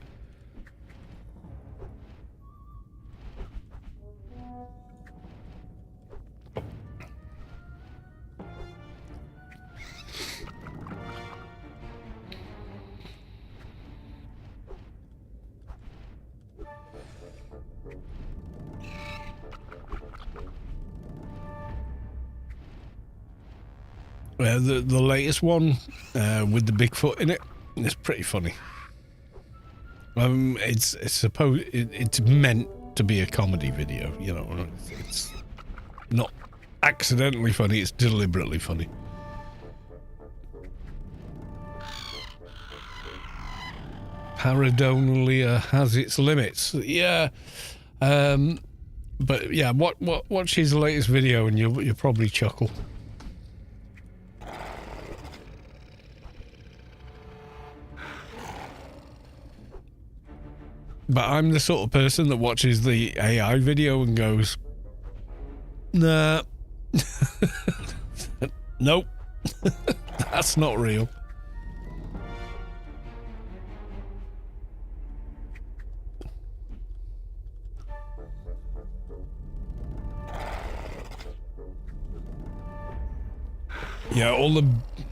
The latest one with the Bigfoot in it is pretty funny. It's meant to be a comedy video, you know. It's not accidentally funny, it's deliberately funny. Pareidolia has its limits. Yeah. But yeah, watch his latest video and you'll probably chuckle. But I'm the sort of person that watches the AI video and goes, nah, nope, that's not real. Yeah, all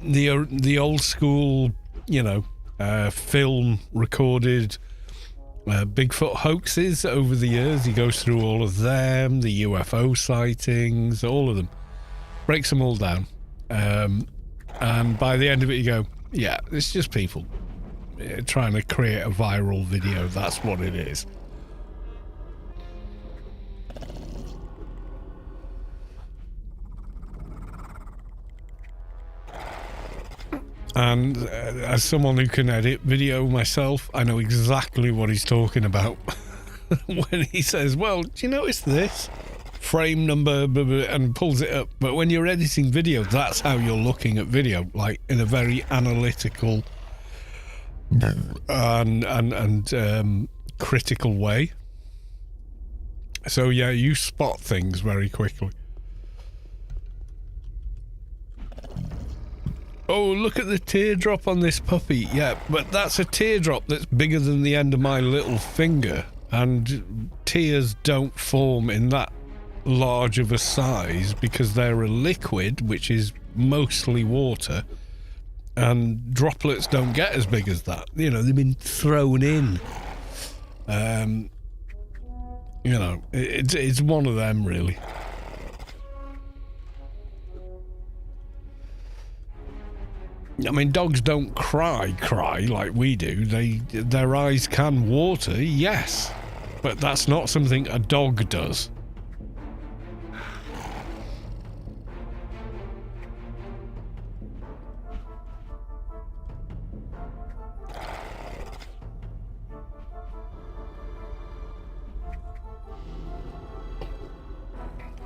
the old school, you know, film recorded Bigfoot hoaxes over the years. He goes through all of them, the UFO sightings, all of them, breaks them all down, and by the end of it you go, yeah, it's just people trying to create a viral video. That's what it is. And as someone who can edit video myself, I know exactly what he's talking about when he says, well, do you notice this? Frame number, blah, blah, and pulls it up. But when you're editing video, that's how you're looking at video, like in a very analytical and critical way. So yeah, you spot things very quickly. Oh, look at the teardrop on this puppy. Yeah, but that's a teardrop that's bigger than the end of my little finger, and tears don't form in that large of a size because they're a liquid, which is mostly water, and droplets don't get as big as that. You know, they've been thrown in. You know, it's one of them, really. I mean, dogs don't cry like we do. Their eyes can water, yes, but that's not something a dog does.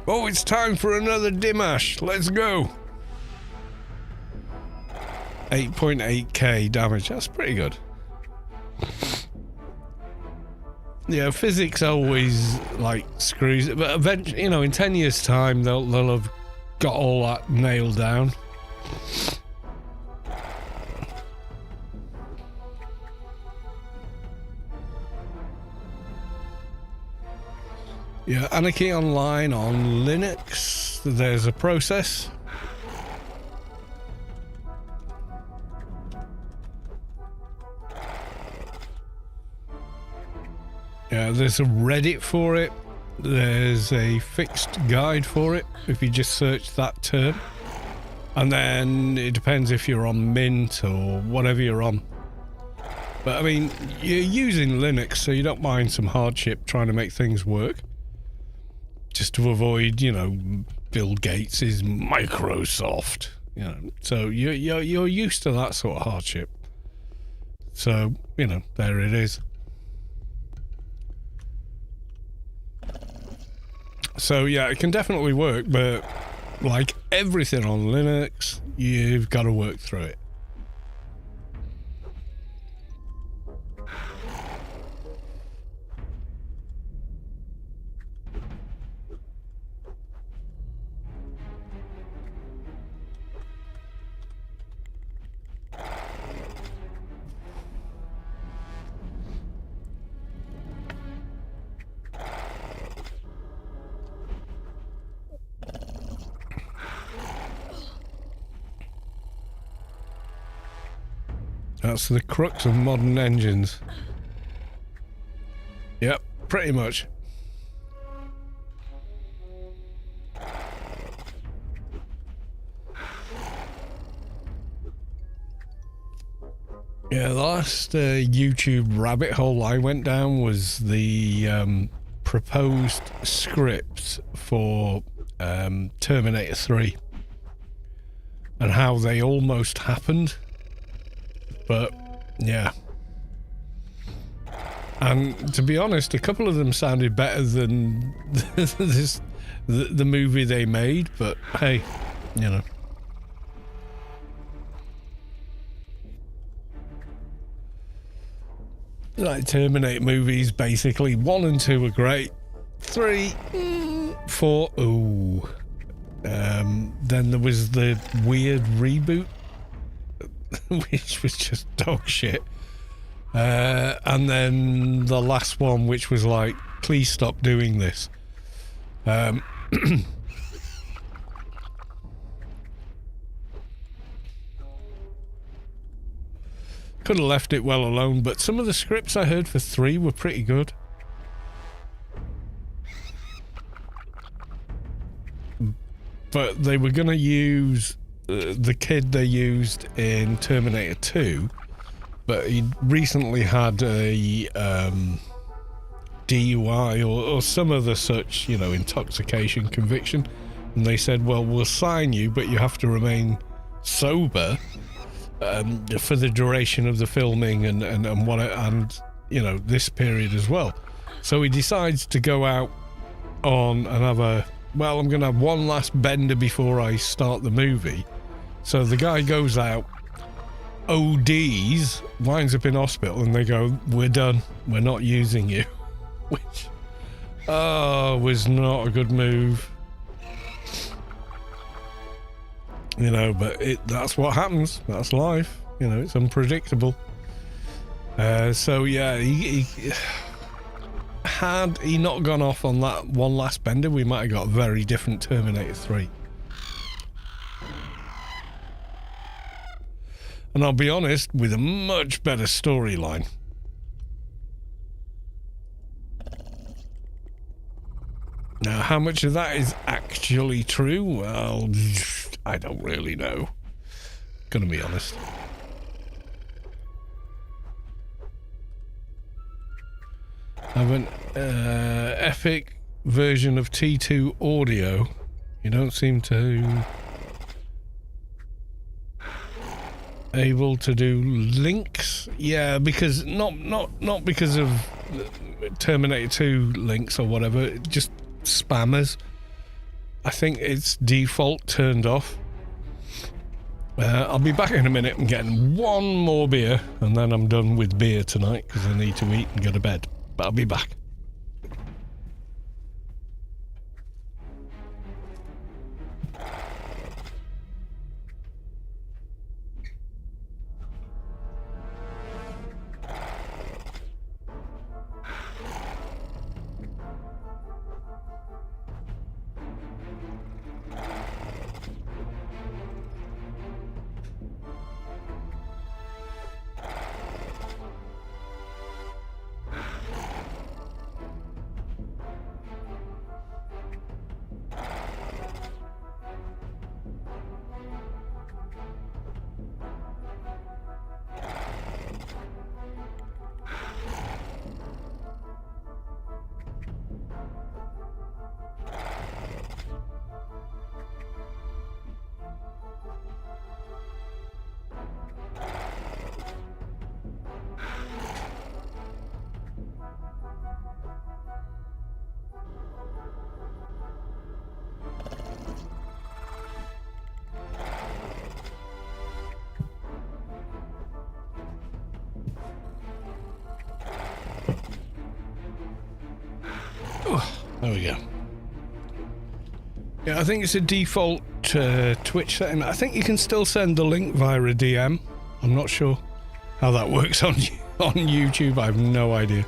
Oh, it's time for another Dimash. Let's go. 8.8k damage. That's pretty good. Yeah, physics always like screws it, but eventually, you know, in 10 years' time, they'll have got all that nailed down. Yeah, Anarchy Online on Linux. There's a process. Yeah, there's a Reddit for it. There's a fixed guide for it if you just search that term. And then it depends if you're on Mint or whatever you're on. But I mean, you're using Linux, so you don't mind some hardship trying to make things work. Just to avoid, you know, Bill Gates' Microsoft, you know. So you're used to that sort of hardship. So, you know, there it is. So yeah, it can definitely work, but like everything on Linux, you've got to work through it. That's the crux of modern engines. Yep, pretty much. Yeah, the last YouTube rabbit hole I went down was the proposed script for Terminator 3 and how they almost happened. But yeah, and to be honest, a couple of them sounded better than the movie they made. But hey, you know. Like Terminator movies, basically 1 and 2 are great. 3, 4, ooh. Then there was the weird reboot, which was just dog shit. And then the last one, which was like, please stop doing this. Could have left it well alone, but some of the scripts I heard for 3 were pretty good. But they were going to use the kid they used in Terminator 2, but he recently had a DUI or some other such, you know, intoxication conviction, and they said, well, we'll sign you, but you have to remain sober for the duration of the filming and what and you know, this period as well. So he decides to go out on and have a, well, I'm gonna have one last bender before I start the movie. So the guy goes out, ODs, winds up in hospital, and they go, we're done, we're not using you. Which was not a good move. You know, but that's what happens. That's life. You know, it's unpredictable. So yeah, he had he not gone off on that one last bender, we might have got a very different Terminator 3. And I'll be honest, with a much better storyline. Now, how much of that is actually true? Well, I don't really know. Gonna be honest. I have an epic version of T2 audio. You don't seem to able to do links. Yeah, because not because of Terminator 2 links or whatever. Just spammers. I think it's default turned off. I'll be back in a minute. I'm getting one more beer and then I'm done with beer tonight because I need to eat and go to bed. But I'll be back. There we go. Yeah, I think it's a default Twitch setting. I think you can still send the link via a DM. I'm not sure how that works on YouTube. I have no idea.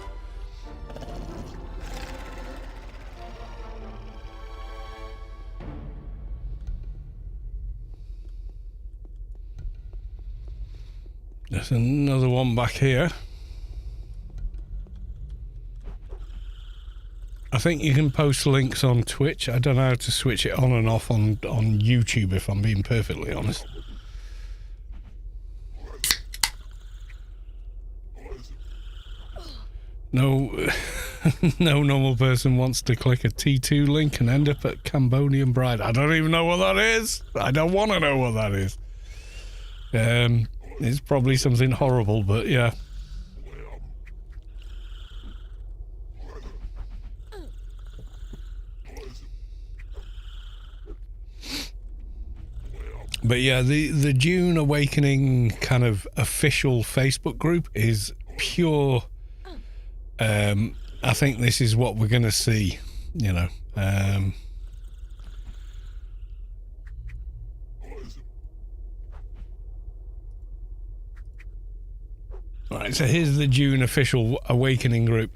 There's another one back here. I think you can post links on Twitch. I don't know how to switch it on and off on YouTube, if I'm being perfectly honest. No, no normal person wants to click a T2 link and end up at Cambodian Bride. I don't even know what that is. I don't want to know what that is. It's probably something horrible, but yeah. But yeah, the June Awakening kind of official Facebook group is pure. I think this is what we're going to see, you know. Right, so here's the June official Awakening group.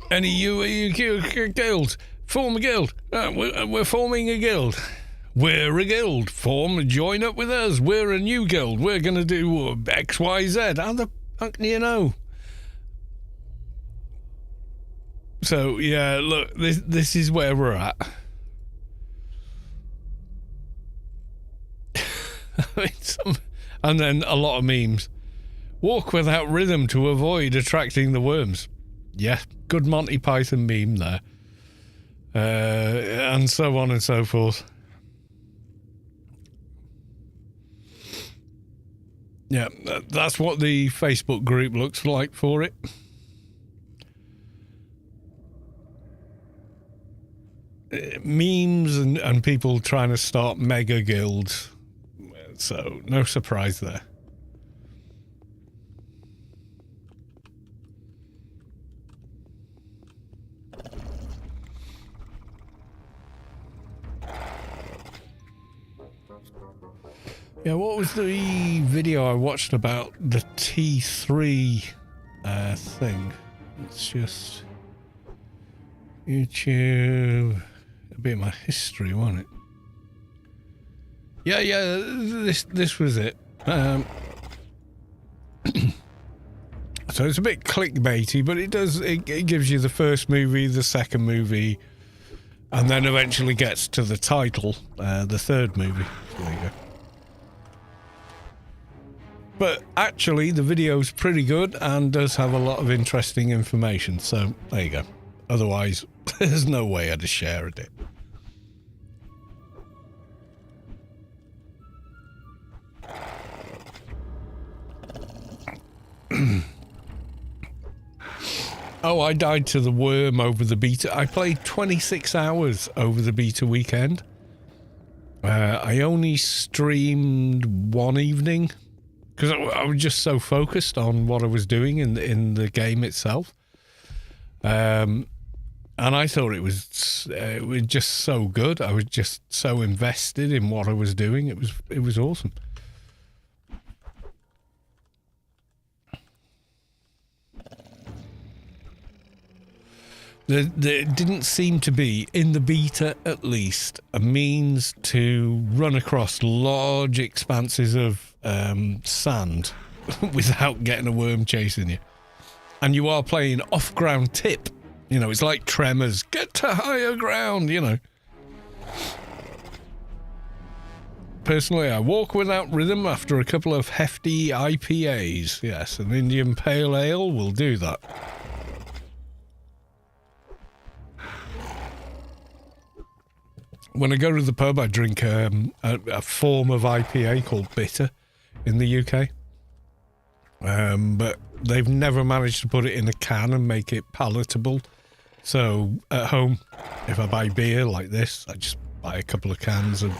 Any you guilds? Form a guild. We're forming a guild. We're a guild. Join up with us. We're a new guild. We're going to do X, Y, Z. How the fuck do you know? So, yeah, look, this is where we're at. And then a lot of memes. Walk without rhythm to avoid attracting the worms. Yeah, good Monty Python meme there. And so on and so forth. Yeah, that's what the Facebook group looks like for it. Memes and people trying to start mega guilds. So, no surprise there. Yeah, what was the video I watched about the T3 thing? It's just YouTube. It'll be in my history, won't it? Yeah, this was it. So it's a bit clickbaity, but it gives you the first movie, the second movie, and then eventually gets to the title, the third movie. So there you go. But actually, the video's pretty good and does have a lot of interesting information. So there you go. Otherwise, there's no way I'd have shared it. Oh, I died to the worm over the beta. I played 26 hours over the beta weekend. I only streamed one evening because I was just so focused on what I was doing in the game itself. And I thought it was just so good. I was just so invested in what I was doing. It was awesome. There didn't seem to be, in the beta at least, a means to run across large expanses of sand without getting a worm chasing you. And you are playing off-ground tip. You know, it's like Tremors. Get to higher ground, you know. Personally, I walk without rhythm after a couple of hefty IPAs. Yes, an Indian Pale Ale will do that. When I go to the pub, I drink a form of IPA called bitter in the UK. But they've never managed to put it in a can and make it palatable. So at home, if I buy beer like this, I just buy a couple of cans of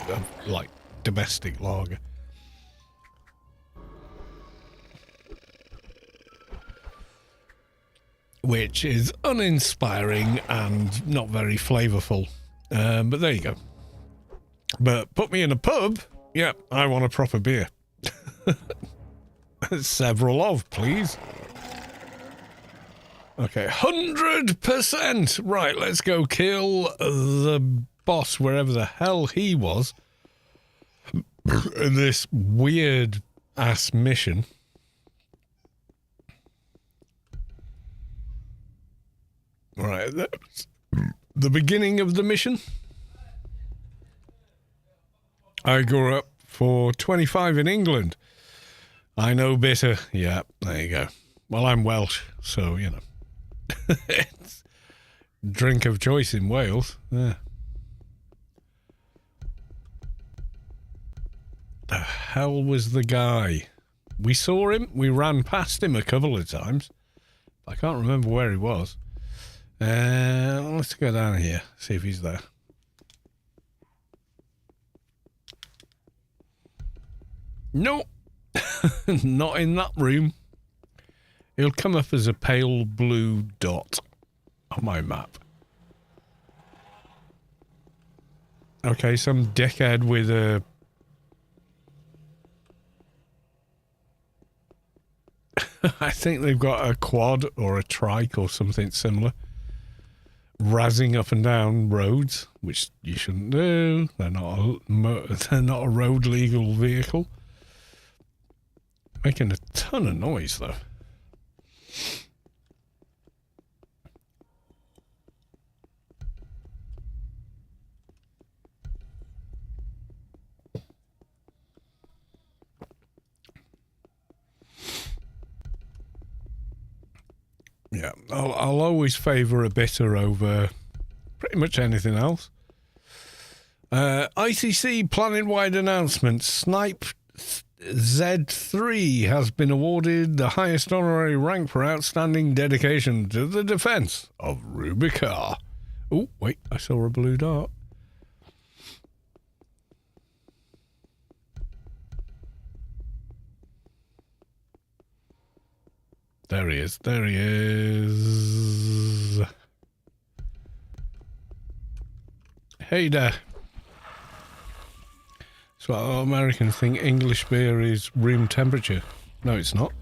like domestic lager. Which is uninspiring and not very flavourful. But there you go. But put me in a pub, yeah, I want a proper beer. Several of, please. Okay, 100%! Right, let's go kill the boss wherever the hell he was. In this weird-ass mission. Right, that's the beginning of the mission. I grew up for 25 in England. I know bitter. Yeah, there you go. Well, I'm Welsh, so, you know. It's drink of choice in Wales. Yeah. The hell was the guy? We saw him. We ran past him a couple of times. I can't remember where he was. Let's go down here, see if he's there. No, not in that room. He'll come up as a pale blue dot on my map. Okay, some dickhead with a... I think they've got a quad or a trike or something similar. Razzing up and down roads, which you shouldn't do. They're not a road legal vehicle. Making a ton of noise though. Yeah, I'll always favour a bitter over pretty much anything else. ICC planet-wide announcement. Snipe Z3 has been awarded the highest honorary rank for outstanding dedication to the defense of Rubicon. Oh, wait, I saw a blue dart. There he is. There he is. Hey there. So Americans think English beer is room temperature. No, it's not.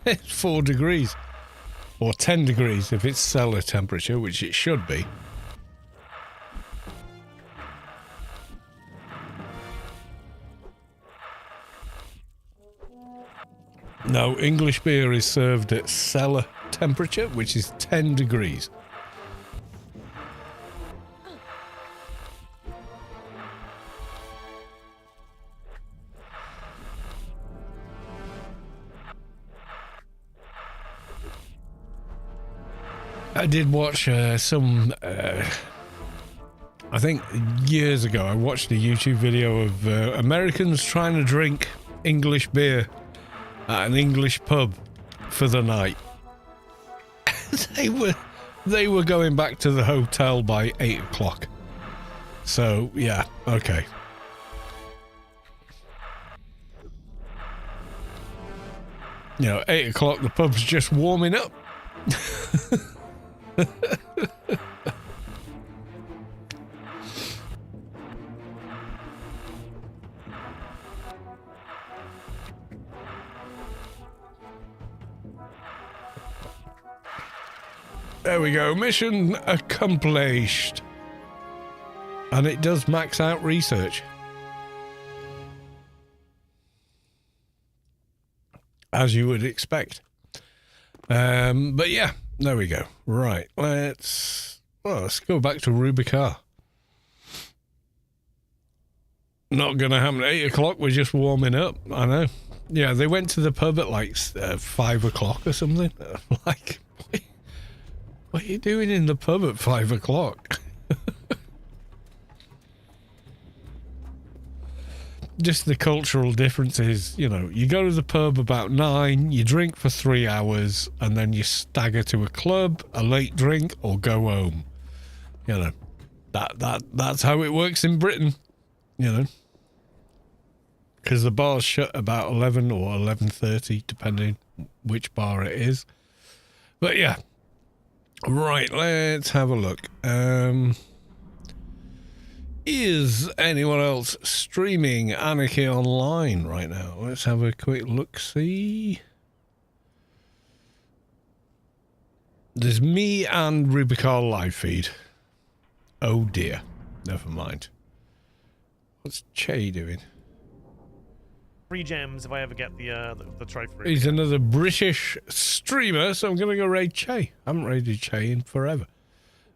It's 4 degrees. Or 10 degrees if it's cellar temperature, which it should be. No, English beer is served at cellar temperature, which is 10 degrees. I did watch I think years ago, I watched a YouTube video of Americans trying to drink English beer at an English pub for the night. They were going back to the hotel by 8 o'clock. So, yeah, okay. You know, 8 o'clock, the pub's just warming up. There we go, mission accomplished. And it does max out research. As you would expect. But yeah, there we go. Right, let's go back to Rubicon. Not gonna happen at 8 o'clock, we're just warming up, I know. Yeah, they went to the pub at like 5 o'clock or something. Like, what are you doing in the pub at 5 o'clock? Just the cultural differences, you know, you go to the pub about 9, you drink for 3 hours, and then you stagger to a club, a late drink, or go home. You know, that's how it works in Britain, you know. Because the bars shut about 11 or 11:30, depending which bar it is. But yeah. Right, let's have a look. Is anyone else streaming Anarchy online right now? Let's have a quick look-see. There's me and Rubicon live feed. Oh dear. Never mind. What's Che doing? 3 gems if I ever get the trophy. He's another British streamer, so I'm going to go raid Che. I haven't raided Che in forever.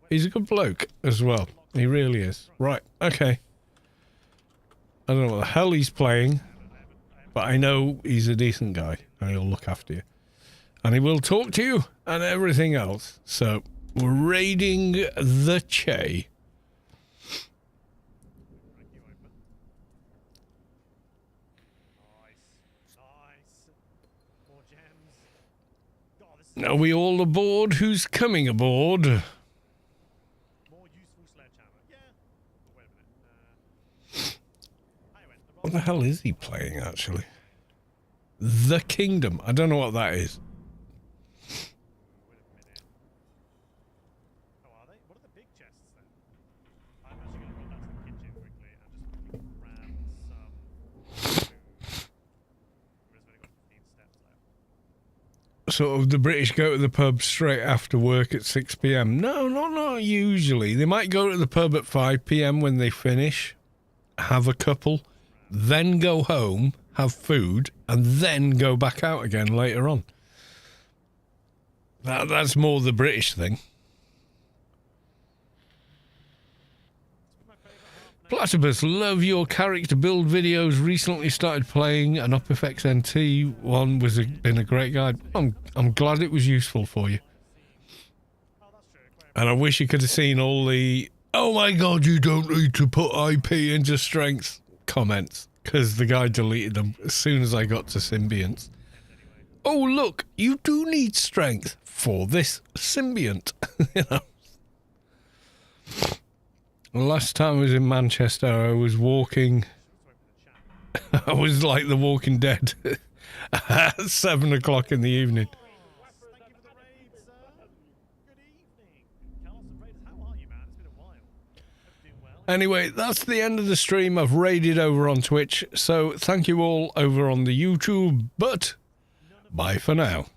He's a good bloke as well. He really is. Right, okay. I don't know what the hell he's playing, but I know he's a decent guy, and he'll look after you. And he will talk to you, and everything else. So, we're raiding the Che. Are we all aboard? Who's coming aboard? More useful sledgehammer. Yeah. Oh, wait a minute. What the hell is he playing, actually? The Kingdom. I don't know what that is. Wait a minute. Oh, are they? What are the big chests then? I'm actually going to run down to the kitchen quickly and just grab some food. We've only got 15 steps left. Sort of the British go to the pub straight after work at 6 p.m. No, not usually. They might go to the pub at 5 p.m. when they finish, have a couple, then go home, have food, and then go back out again later on. That's more the British thing. Platypus, love your character build videos. Recently started playing an OpFX NT one. Been a great guide. I'm glad it was useful for you. And I wish you could have seen all the "oh my god, you don't need to put IP into strength" comments, because the guy deleted them as soon as I got to symbionts. Oh, look, you do need strength for this symbiont. You know. The last time I was in Manchester, I was walking. I was like The Walking Dead at 7 o'clock in the evening. Thank you for the raid, sir. Good evening. Carlos and Raiders, how are you, man? It's been a while. Hope you're doing well. Anyway, that's the end of the stream. I've raided over on Twitch, so thank you all over on the YouTube, but bye for now.